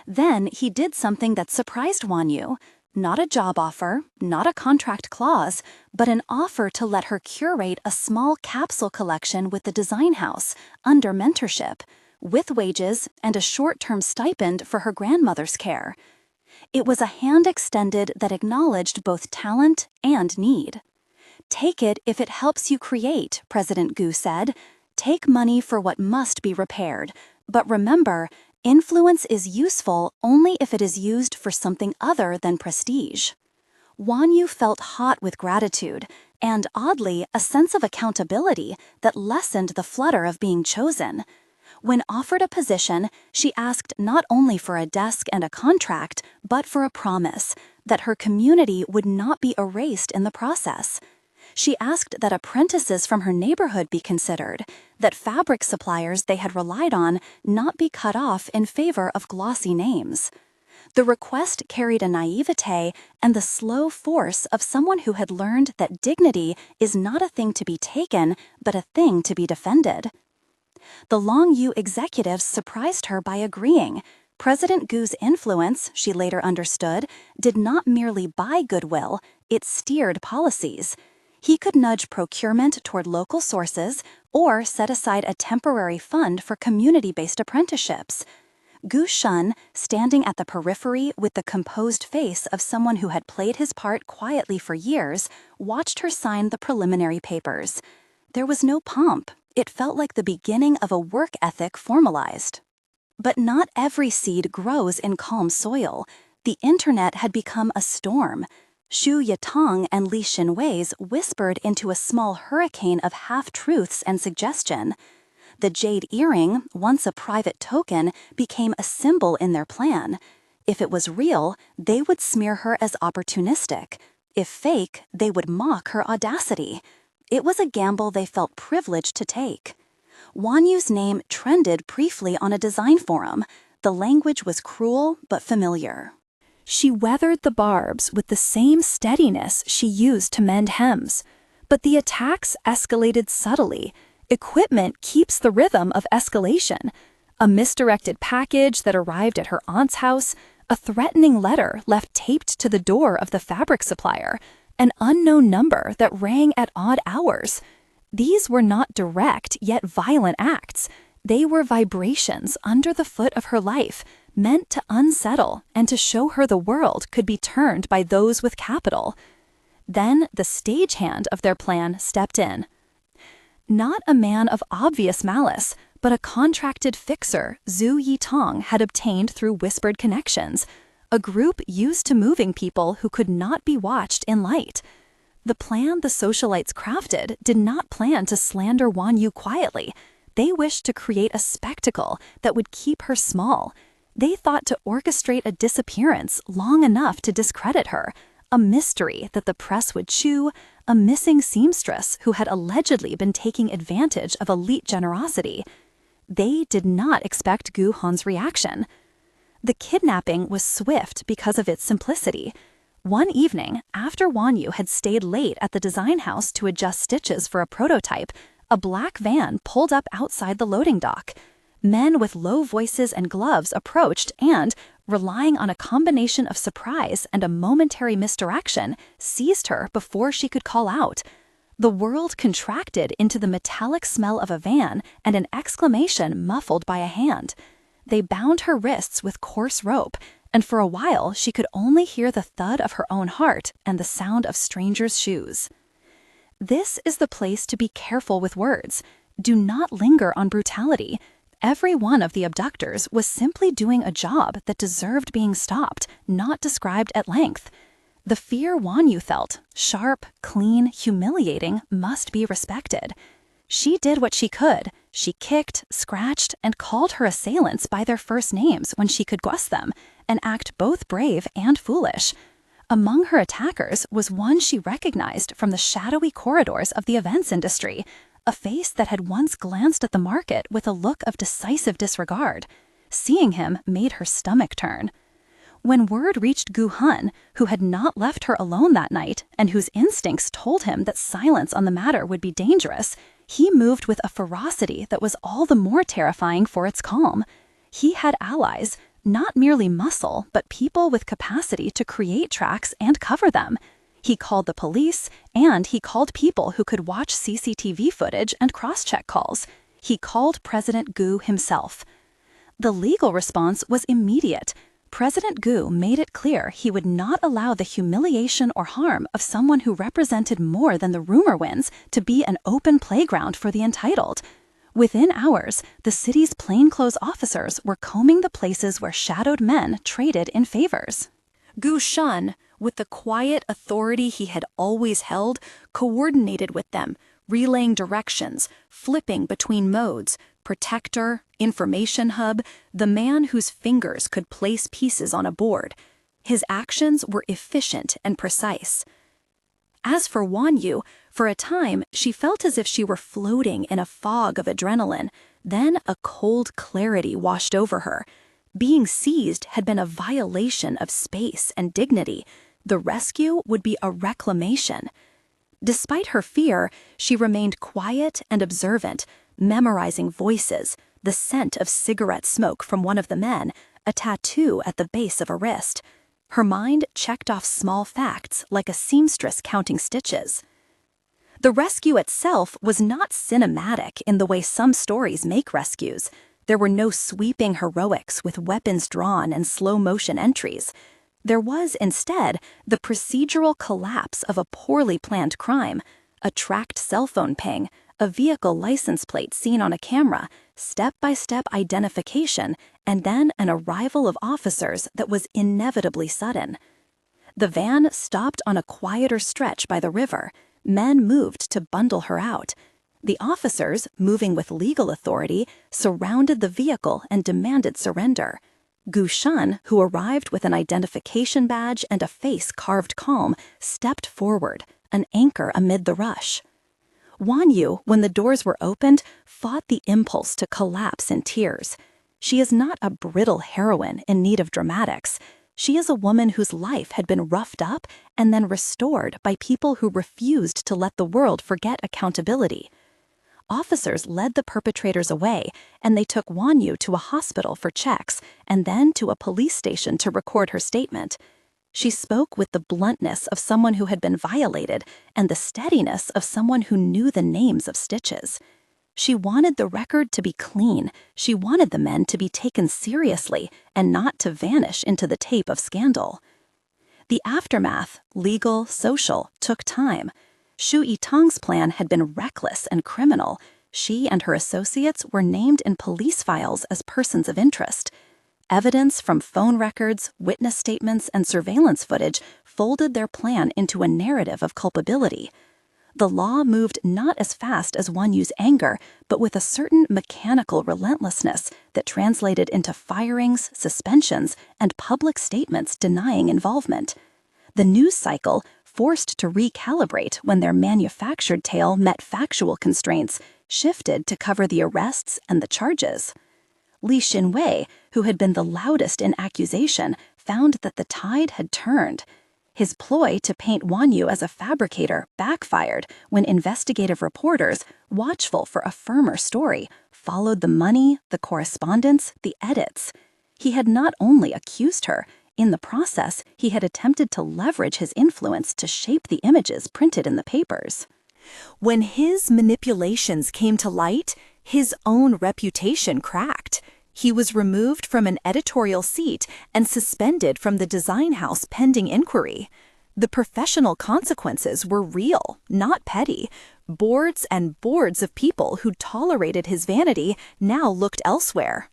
Then he did something that surprised Wanyu. Not a job offer, not a contract clause, but an offer to let her curate a small capsule collection with the design house, under mentorship. with wages and a short-term stipend for her grandmother's care. It was a hand extended that acknowledged both talent and need. "Take it if it helps you create," President Gu said. "Take money for what must be repaired. But remember, influence is useful only if it is used for something other than prestige." Wanyu felt hot with gratitude and, oddly, a sense of accountability that lessened the flutter of being chosen. When offered a position, she asked not only for a desk and a contract, but for a promise that her community would not be erased in the process. She asked that apprentices from her neighborhood be considered, that fabric suppliers they had relied on not be cut off in favor of glossy names. The request carried a naivete and the slow force of someone who had learned that dignity is not a thing to be taken, but a thing to be defended. The Long-Yu executives surprised her by agreeing. President Gu's influence, she later understood, did not merely buy goodwill, it steered policies. He could nudge procurement toward local sources or set aside a temporary fund for community-based apprenticeships. Gu Shun, standing at the periphery with the composed face of someone who had played his part quietly for years, watched her sign the preliminary papers. There was no pomp. It felt like the beginning of a work ethic formalized. But not every seed grows in calm soil. The internet had become a storm. Xu Yitong and Li Xinwei's whispered into a small hurricane of half-truths and suggestion. The jade earring, once a private token, became a symbol in their plan. If it was real, they would smear her as opportunistic. If fake, they would mock her audacity. It was a gamble they felt privileged to take. Wanyu's name trended briefly on a design forum. The language was cruel but familiar. She weathered the barbs with the same steadiness she used to mend hems. But the attacks escalated subtly. Equipment keeps the rhythm of escalation. A misdirected package that arrived at her aunt's house, a threatening letter left taped to the door of the fabric supplier, an unknown number that rang at odd hours. These were not direct yet violent acts. They were vibrations under the foot of her life, meant to unsettle and to show her the world could be turned by those with capital. Then the stagehand of their plan stepped in. Not a man of obvious malice, but a contracted fixer Zhu Yitong had obtained through whispered connections, a group used to moving people who could not be watched in light. The plan the socialites crafted did not plan to slander Wanyu quietly. They wished to create a spectacle that would keep her small. They thought to orchestrate a disappearance long enough to discredit her, a mystery that the press would chew, a missing seamstress who had allegedly been taking advantage of elite generosity. They did not expect Gu Han's reaction. The kidnapping was swift because of its simplicity. One evening, after Wanyu had stayed late at the design house to adjust stitches for a prototype, a black van pulled up outside the loading dock. Men with low voices and gloves approached and, relying on a combination of surprise and a momentary misdirection, seized her before she could call out. The world contracted into the metallic smell of a van and an exclamation muffled by a hand. They bound her wrists with coarse rope, and for a while she could only hear the thud of her own heart and the sound of strangers' shoes. This is the place to be careful with words. Do not linger on brutality. Every one of the abductors was simply doing a job that deserved being stopped, not described at length. The fear Wanyu felt, sharp, clean, humiliating, must be respected. She did what she could. She kicked, scratched, and called her assailants by their first names when she could guess them, an act both brave and foolish. Among her attackers was one she recognized from the shadowy corridors of the events industry, a face that had once glanced at the market with a look of decisive disregard. Seeing him made her stomach turn. When word reached Gu Hun, who had not left her alone that night and whose instincts told him that silence on the matter would be dangerous, he moved with a ferocity that was all the more terrifying for its calm. He had allies, not merely muscle, but people with capacity to create tracks and cover them. He called the police, and he called people who could watch CCTV footage and cross-check calls. He called President Gu himself. The legal response was immediate. President Gu made it clear he would not allow the humiliation or harm of someone who represented more than the rumor winds to be an open playground for the entitled. Within hours, the city's plainclothes officers were combing the places where shadowed men traded in favors. Gu Shun, with the quiet authority he had always held, coordinated with them, relaying directions, flipping between modes, protector, information hub, the man whose fingers could place pieces on a board. His actions were efficient and precise. As for Wanyu, for a time she felt as if she were floating in a fog of adrenaline. Then a cold clarity washed over her. Being seized had been a violation of space and dignity. The rescue would be a reclamation. Despite her fear, she remained quiet and observant, memorizing voices, the scent of cigarette smoke from one of the men, a tattoo at the base of a wrist. Her mind checked off small facts like a seamstress counting stitches. The rescue itself was not cinematic in the way some stories make rescues. There were no sweeping heroics with weapons drawn and slow-motion entries. There was, instead, the procedural collapse of a poorly planned crime, a tracked cell phone ping, a vehicle license plate seen on a camera, step-by-step identification, and then an arrival of officers that was inevitably sudden. The van stopped on a quieter stretch by the river. Men moved to bundle her out. The officers, moving with legal authority, surrounded the vehicle and demanded surrender. Gu Shun, who arrived with an identification badge and a face carved calm, stepped forward, an anchor amid the rush. Wanyu, when the doors were opened, fought the impulse to collapse in tears. She is not a brittle heroine in need of dramatics. She is a woman whose life had been roughed up and then restored by people who refused to let the world forget accountability. Officers led the perpetrators away, and they took Wanyu to a hospital for checks and then to a police station to record her statement. She spoke with the bluntness of someone who had been violated and the steadiness of someone who knew the names of stitches. She wanted the record to be clean. She wanted the men to be taken seriously and not to vanish into the tape of scandal. The aftermath, legal, social, took time. Shu Yitang's plan had been reckless and criminal. She and her associates were named in police files as persons of interest. Evidence from phone records, witness statements, and surveillance footage folded their plan into a narrative of culpability. The law moved not as fast as Wanyu's anger, but with a certain mechanical relentlessness that translated into firings, suspensions, and public statements denying involvement. The news cycle, forced to recalibrate when their manufactured tale met factual constraints, shifted to cover the arrests and the charges. Li Xinwei, who had been the loudest in accusation, found that the tide had turned. His ploy to paint Wanyu as a fabricator backfired when investigative reporters, watchful for a firmer story, followed the money, the correspondence, the edits. He had not only accused her, in the process, he had attempted to leverage his influence to shape the images printed in the papers. When his manipulations came to light, his own reputation cracked. He was removed from an editorial seat and suspended from the design house pending inquiry. The professional consequences were real, not petty. Boards and boards of people who tolerated his vanity now looked elsewhere.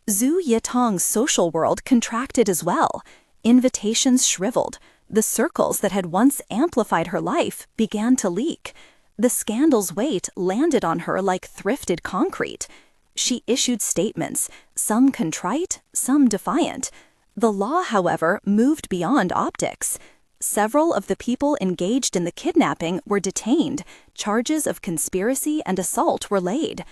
Zhu Yitang's social world contracted as well. Invitations shriveled. The circles that had once amplified her life began to leak. The scandal's weight landed on her like thrifted concrete. She issued statements, some contrite, some defiant. The law, however, moved beyond optics. Several of the people engaged in the kidnapping were detained. Charges of conspiracy and assault were laid.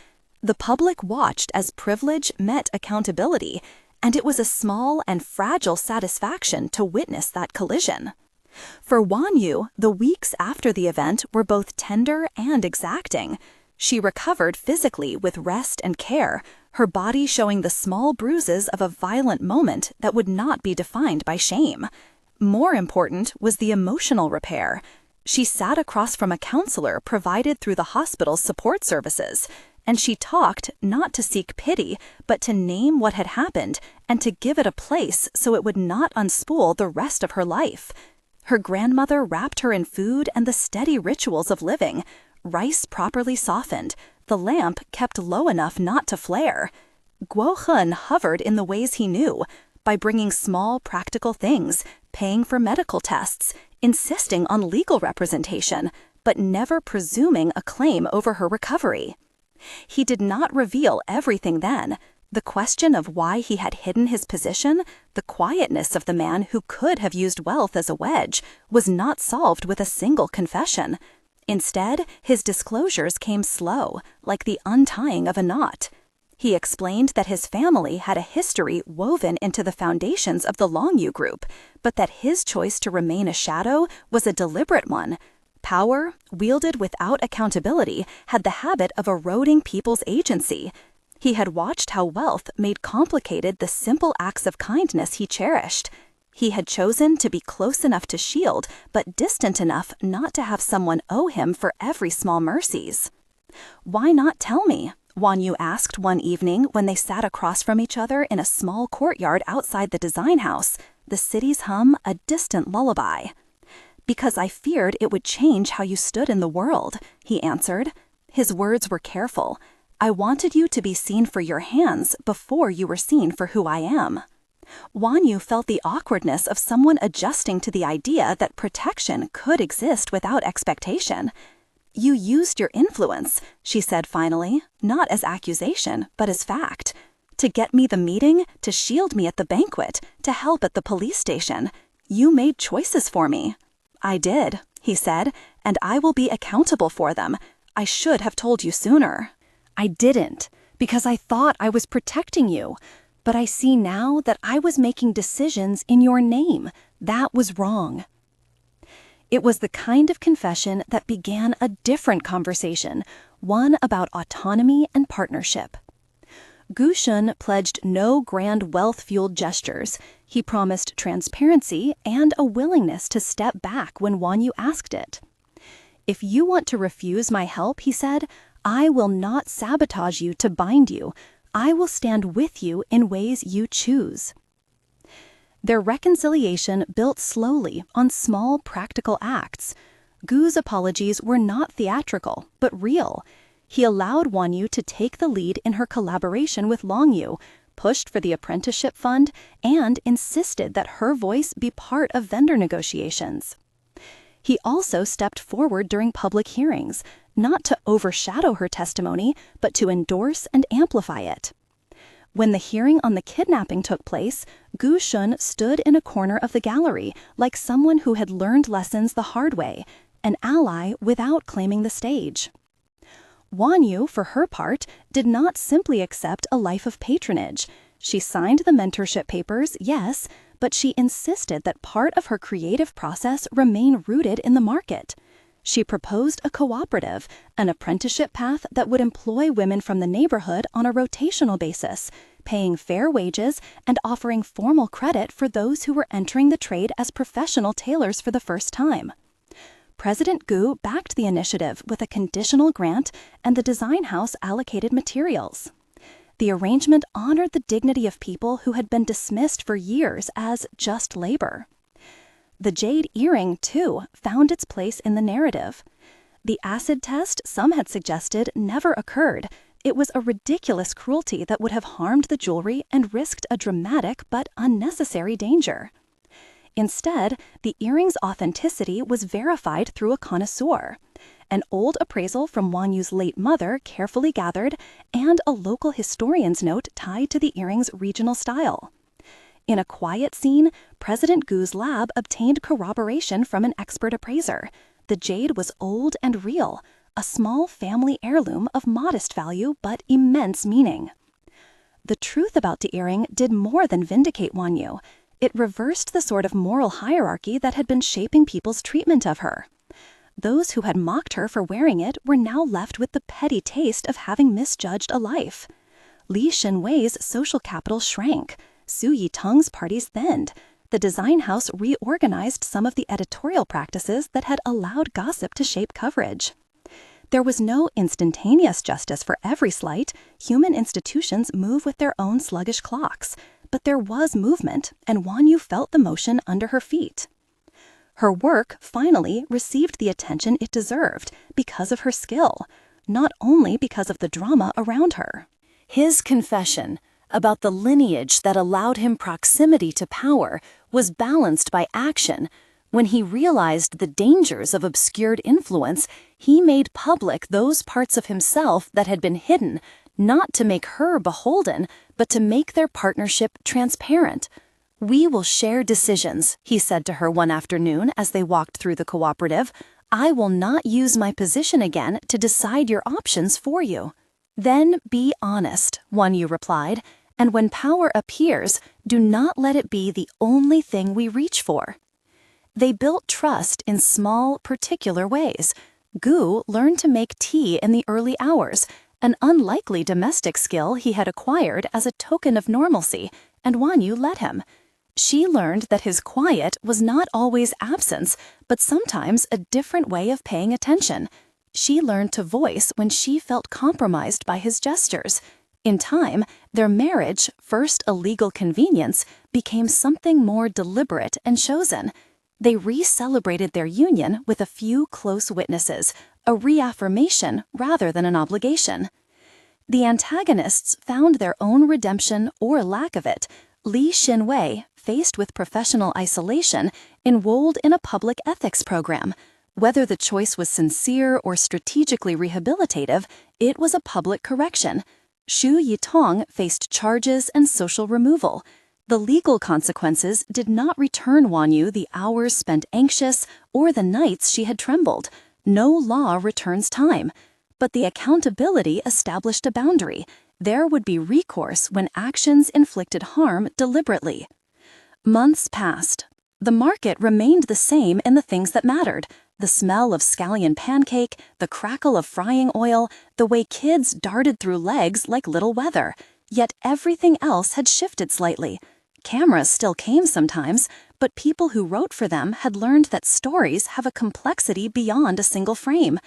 The public watched as privilege met accountability, and it was a small and fragile satisfaction to witness that collision. For Wanyu, the weeks after the event were both tender and exacting. She recovered physically with rest and care, her body showing the small bruises of a violent moment that would not be defined by shame. More important was the emotional repair. She sat across from a counselor provided through the hospital's support services. and she talked not to seek pity, but to name what had happened and to give it a place so it would not unspool the rest of her life. Her grandmother wrapped her in food and the steady rituals of living, rice properly softened, the lamp kept low enough not to flare. Guo Hun hovered in the ways he knew, by bringing small practical things, paying for medical tests, insisting on legal representation, but never presuming a claim over her recovery. He did not reveal everything then. The question of why he had hidden his position, the quietness of the man who could have used wealth as a wedge, was not solved with a single confession. Instead, his disclosures came slow, like the untying of a knot. He explained that his family had a history woven into the foundations of the Longyu Group, but that his choice to remain a shadow was a deliberate one. Power, wielded without accountability, had the habit of eroding people's agency. He had watched how wealth made complicated the simple acts of kindness he cherished. He had chosen to be close enough to shield, but distant enough not to have someone owe him for every small mercies. "Why not tell me?" Wanyu asked one evening when they sat across from each other in a small courtyard outside the design house, the city's hum a distant lullaby. "Because I feared it would change how you stood in the world," he answered. His words were careful. "I wanted you to be seen for your hands before you were seen for who I am." Wanyu felt the awkwardness of someone adjusting to the idea that protection could exist without expectation. "You used your influence," she said finally, not as accusation, but as fact. "To get me the meeting, to shield me at the banquet, to help at the police station. You made choices for me." "I did," he said, "and I will be accountable for them. I should have told you sooner." "I didn't, because I thought I was protecting you. But I see now that I was making decisions in your name. That was wrong." It was the kind of confession that began a different conversation, one about autonomy and partnership. Gu Shun pledged no grand wealth-fueled gestures. He promised transparency and a willingness to step back when Wanyu asked it. "If you want to refuse my help," he said, "I will not sabotage you to bind you. I will stand with you in ways you choose." Their reconciliation built slowly on small practical acts. Gu's apologies were not theatrical, but real. He allowed Wanyu to take the lead in her collaboration with Longyu, pushed for the apprenticeship fund, and insisted that her voice be part of vendor negotiations. He also stepped forward during public hearings, not to overshadow her testimony, but to endorse and amplify it. When the hearing on the kidnapping took place, Gu Shun stood in a corner of the gallery like someone who had learned lessons the hard way, an ally without claiming the stage. Wanyu, for her part, did not simply accept a life of patronage. She signed the mentorship papers, yes, but she insisted that part of her creative process remain rooted in the market. She proposed a cooperative, an apprenticeship path that would employ women from the neighborhood on a rotational basis, paying fair wages and offering formal credit for those who were entering the trade as professional tailors for the first time. President Gu backed the initiative with a conditional grant, and the design house allocated materials. The arrangement honored the dignity of people who had been dismissed for years as just labor. The jade earring, too, found its place in the narrative. The acid test some had suggested never occurred. It was a ridiculous cruelty that would have harmed the jewelry and risked a dramatic but unnecessary danger. Instead, the earring's authenticity was verified through a connoisseur. An old appraisal from Wanyu's late mother carefully gathered, and a local historian's note tied to the earring's regional style. In a quiet scene, President Gu's lab obtained corroboration from an expert appraiser. The jade was old and real, a small family heirloom of modest value but immense meaning. The truth about the earring did more than vindicate Wanyu. It reversed the sort of moral hierarchy that had been shaping people's treatment of her. Those who had mocked her for wearing it were now left with the petty taste of having misjudged a life. Li Shenwei's social capital shrank. Su Yiteng's parties thinned. The design house reorganized some of the editorial practices that had allowed gossip to shape coverage. There was no instantaneous justice for every slight. Human institutions move with their own sluggish clocks. But there was movement, and Wanyu felt the motion under her feet. Her work finally received the attention it deserved because of her skill, not only because of the drama around her. His confession about the lineage that allowed him proximity to power was balanced by action. When he realized the dangers of obscured influence, he made public those parts of himself that had been hidden, not to make her beholden, but to make their partnership transparent. "We will share decisions," he said to her one afternoon as they walked through the cooperative. "I will not use my position again to decide your options for you." "Then be honest," Wanyu replied, "and when power appears, do not let it be the only thing we reach for." They built trust in small, particular ways. Gu learned to make tea in the early hours, an unlikely domestic skill he had acquired as a token of normalcy, and Wanyu let him. She learned that his quiet was not always absence, but sometimes a different way of paying attention. She learned to voice when she felt compromised by his gestures. In time, their marriage, first a legal convenience, became something more deliberate and chosen. They re-celebrated their union with a few close witnesses, a reaffirmation rather than an obligation. The antagonists found their own redemption or lack of it. Li Xinwei, faced with professional isolation, enrolled in a public ethics program. Whether the choice was sincere or strategically rehabilitative, it was a public correction. Xu Yitong faced charges and social removal. The legal consequences did not return Wanyu the hours spent anxious or the nights she had trembled. No law returns time. But the accountability established a boundary. There would be recourse when actions inflicted harm deliberately. Months passed. The market remained the same in the things that mattered. The smell of scallion pancake, the crackle of frying oil, the way kids darted through legs like little weather. Yet everything else had shifted slightly. Cameras still came sometimes, but people who wrote for them had learned that stories have a complexity beyond a single frame.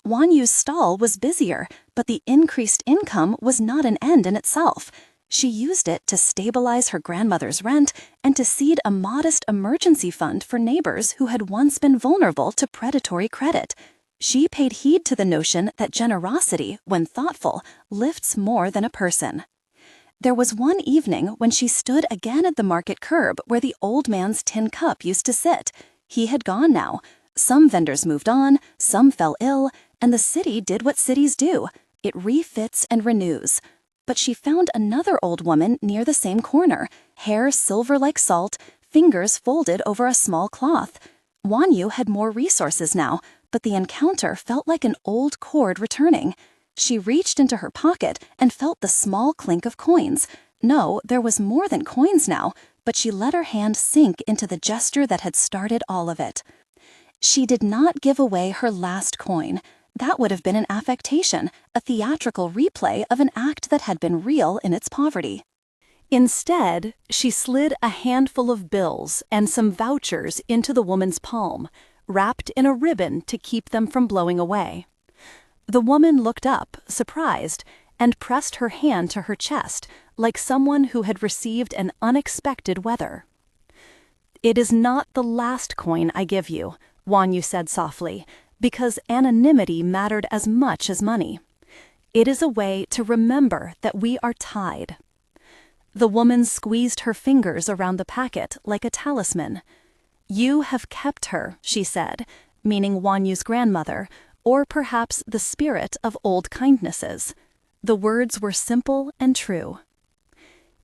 Wanyu's stall was busier, but the increased income was not an end in itself. She used it to stabilize her grandmother's rent and to seed a modest emergency fund for neighbors who had once been vulnerable to predatory credit. She paid heed to the notion that generosity, when thoughtful, lifts more than a person. There was one evening when she stood again at the market curb where the old man's tin cup used to sit. He had gone now. Some vendors moved on, some fell ill, and the city did what cities do. It refits and renews. But she found another old woman near the same corner, hair silver like salt, fingers folded over a small cloth. Wanyu had more resources now, but the encounter felt like an old cord returning. She reached into her pocket and felt the small clink of coins. No, there was more than coins now, but she let her hand sink into the gesture that had started all of it. She did not give away her last coin. That would have been an affectation, a theatrical replay of an act that had been real in its poverty. Instead, she slid a handful of bills and some vouchers into the woman's palm, wrapped in a ribbon to keep them from blowing away. The woman looked up, surprised, and pressed her hand to her chest, like someone who had received an unexpected weather. "It is not the last coin I give you," Wanyu said softly, because anonymity mattered as much as money. "It is a way to remember that we are tied." The woman squeezed her fingers around the packet like a talisman. "You have kept her," she said, meaning Wanyu's grandmother, or perhaps the spirit of old kindnesses. The words were simple and true.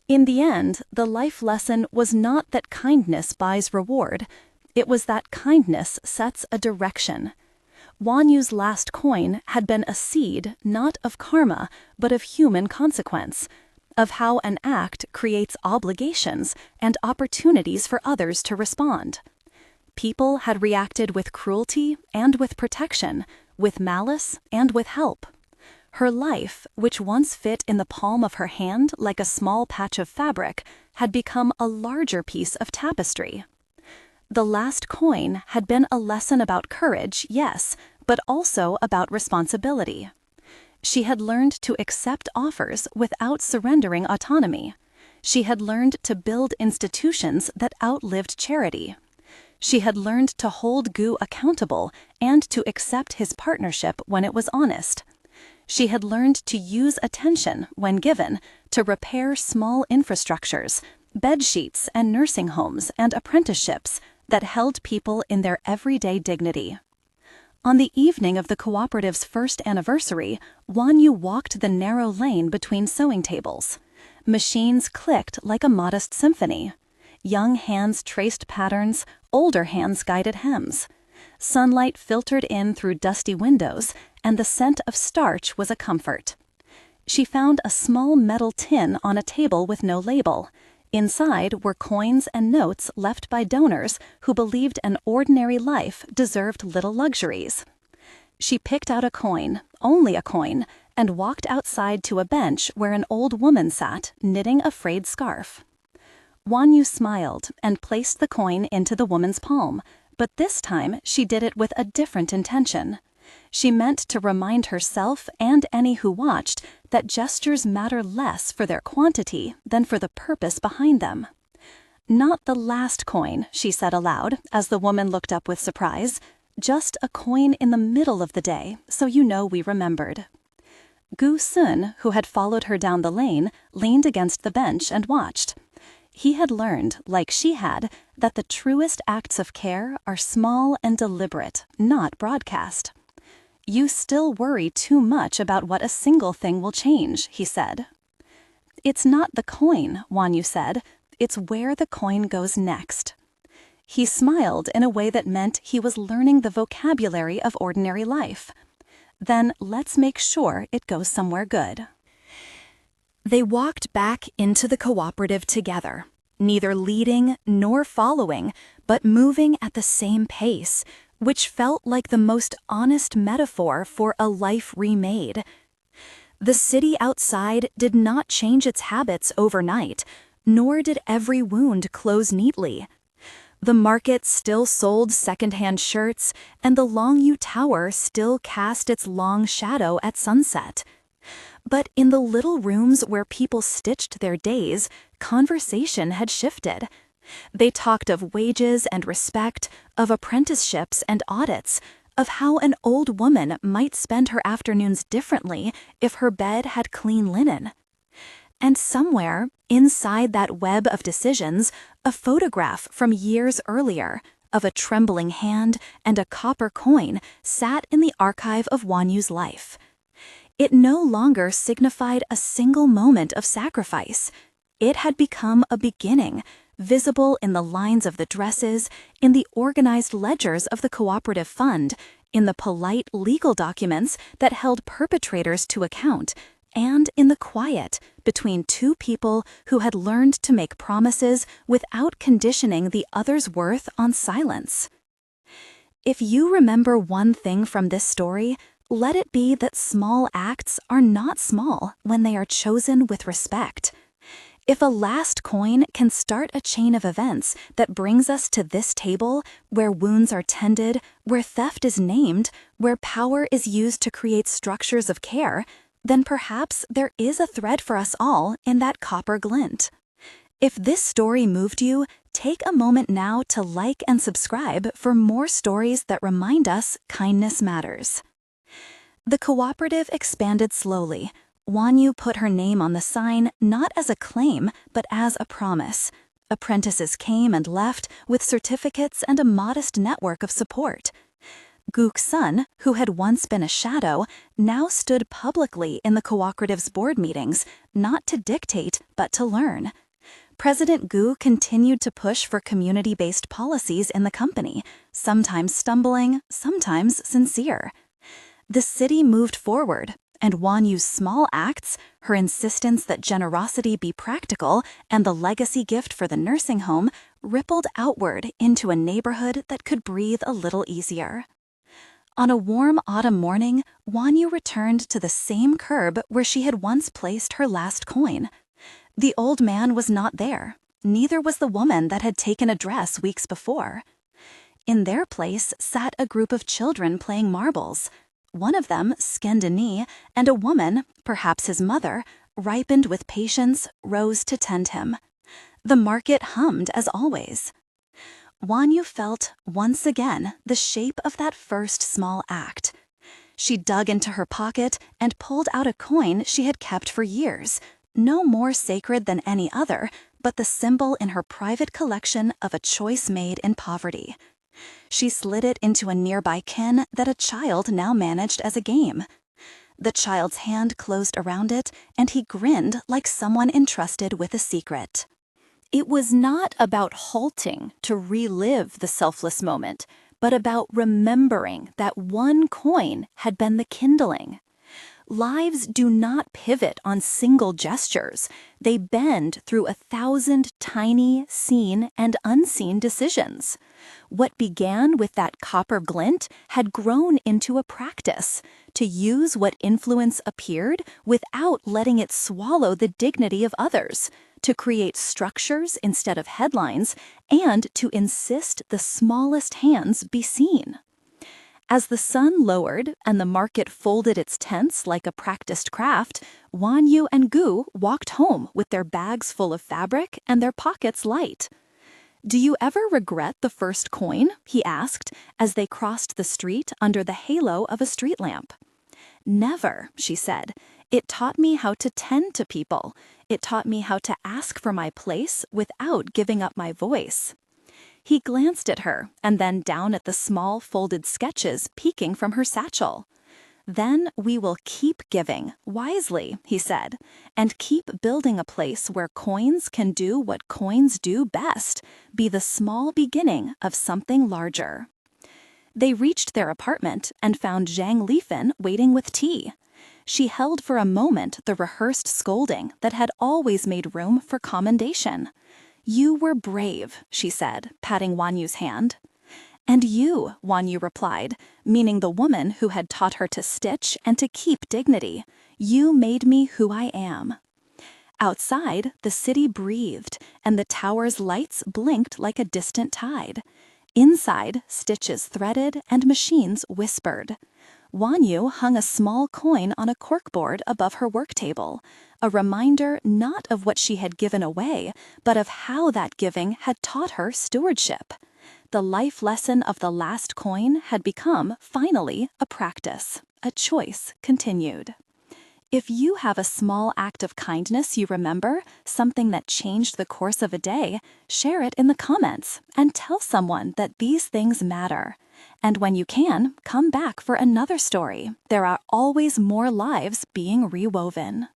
In the end, the life lesson was not that kindness buys reward. It was that kindness sets a direction. Wanyu's last coin had been a seed not of karma, but of human consequence, of how an act creates obligations and opportunities for others to respond. People had reacted with cruelty and with protection, with malice and with help. Her life, which once fit in the palm of her hand like a small patch of fabric, had become a larger piece of tapestry. The last coin had been a lesson about courage, yes, but also about responsibility. She had learned to accept offers without surrendering autonomy. She had learned to build institutions that outlived charity. She had learned to hold Gu accountable and to accept his partnership when it was honest. She had learned to use attention, when given, to repair small infrastructures, bed sheets and nursing homes and apprenticeships that held people in their everyday dignity. On the evening of the cooperative's first anniversary, Wanyu walked the narrow lane between sewing tables. Machines clicked like a modest symphony. Young hands traced patterns, older hands guided hems. Sunlight filtered in through dusty windows, and the scent of starch was a comfort. She found a small metal tin on a table with no label. Inside were coins and notes left by donors who believed an ordinary life deserved little luxuries. She picked out a coin, only a coin, and walked outside to a bench where an old woman sat, knitting a frayed scarf. Wanyu smiled and placed the coin into the woman's palm, but this time she did it with a different intention. She meant to remind herself and any who watched that gestures matter less for their quantity than for the purpose behind them. "Not the last coin," she said aloud, as the woman looked up with surprise. "Just a coin in the middle of the day, so you know we remembered." Gu Sun, who had followed her down the lane, leaned against the bench and watched. He had learned, like she had, that the truest acts of care are small and deliberate, not broadcast. "You still worry too much about what a single thing will change," he said. "It's not the coin," Wanyu said. "It's where the coin goes next." He smiled in a way that meant he was learning the vocabulary of ordinary life. "Then let's make sure it goes somewhere good." They walked back into the cooperative together, neither leading nor following, but moving at the same pace, which felt like the most honest metaphor for a life remade. The city outside did not change its habits overnight, nor did every wound close neatly. The market still sold second-hand shirts, and the Longyu Tower still cast its long shadow at sunset. But in the little rooms where people stitched their days, conversation had shifted. They talked of wages and respect, of apprenticeships and audits, of how an old woman might spend her afternoons differently if her bed had clean linen. And somewhere, inside that web of decisions, a photograph from years earlier, of a trembling hand and a copper coin, sat in the archive of Wanyu's life. It no longer signified a single moment of sacrifice. It had become a beginning, visible in the lines of the dresses, in the organized ledgers of the cooperative fund, in the polite legal documents that held perpetrators to account, and in the quiet between two people who had learned to make promises without conditioning the other's worth on silence. If you remember one thing from this story, let it be that small acts are not small when they are chosen with respect. If a last coin can start a chain of events that brings us to this table, where wounds are tended, where theft is named, where power is used to create structures of care, then perhaps there is a thread for us all in that copper glint. If this story moved you, take a moment now to like and subscribe for more stories that remind us kindness matters. The cooperative expanded slowly. Wanyu put her name on the sign not as a claim, but as a promise. Apprentices came and left with certificates and a modest network of support. Guk's son, who had once been a shadow, now stood publicly in the cooperative's board meetings, not to dictate, but to learn. President Gu continued to push for community-based policies in the company, sometimes stumbling, sometimes sincere. The city moved forward, and Wanyu's small acts, her insistence that generosity be practical, and the legacy gift for the nursing home rippled outward into a neighborhood that could breathe a little easier. On a warm autumn morning, Wanyu returned to the same curb where she had once placed her last coin. The old man was not there. Neither was the woman that had taken a dress weeks before. In their place sat a group of children playing marbles. One of them skinned a knee, and a woman, perhaps his mother, ripened with patience, rose to tend him. The market hummed as always. Wanyu felt, once again, the shape of that first small act. She dug into her pocket and pulled out a coin she had kept for years, no more sacred than any other, but the symbol in her private collection of a choice made in poverty. She slid it into a nearby kin that a child now managed as a game. The child's hand closed around it, and he grinned like someone entrusted with a secret. It was not about halting to relive the selfless moment, but about remembering that one coin had been the kindling. Lives do not pivot on single gestures. They bend through 1,000 tiny, seen and unseen decisions. What began with that copper glint had grown into a practice to use what influence appeared without letting it swallow the dignity of others, to create structures instead of headlines, and to insist the smallest hands be seen. As the sun lowered and the market folded its tents like a practiced craft, Wanyu and Gu walked home with their bags full of fabric and their pockets light. "Do you ever regret the first coin?" he asked as they crossed the street under the halo of a street lamp. "Never," she said. "It taught me how to tend to people. It taught me how to ask for my place without giving up my voice." He glanced at her and then down at the small folded sketches peeking from her satchel. "Then we will keep giving, wisely," he said, "and keep building a place where coins can do what coins do best, be the small beginning of something larger." They reached their apartment and found Zhang Lifan waiting with tea. She held for a moment the rehearsed scolding that had always made room for commendation. "You were brave," she said, patting Wanyu's hand. "And you," Wanyu replied, meaning the woman who had taught her to stitch and to keep dignity. "You made me who I am." Outside, the city breathed, and the tower's lights blinked like a distant tide. Inside, stitches threaded and machines whispered. Wanyu hung a small coin on a corkboard above her work table, a reminder not of what she had given away, but of how that giving had taught her stewardship. The life lesson of the last coin had become, finally, a practice, a choice continued. If you have a small act of kindness you remember, something that changed the course of a day, share it in the comments and tell someone that these things matter. And when you can, come back for another story. There are always more lives being rewoven.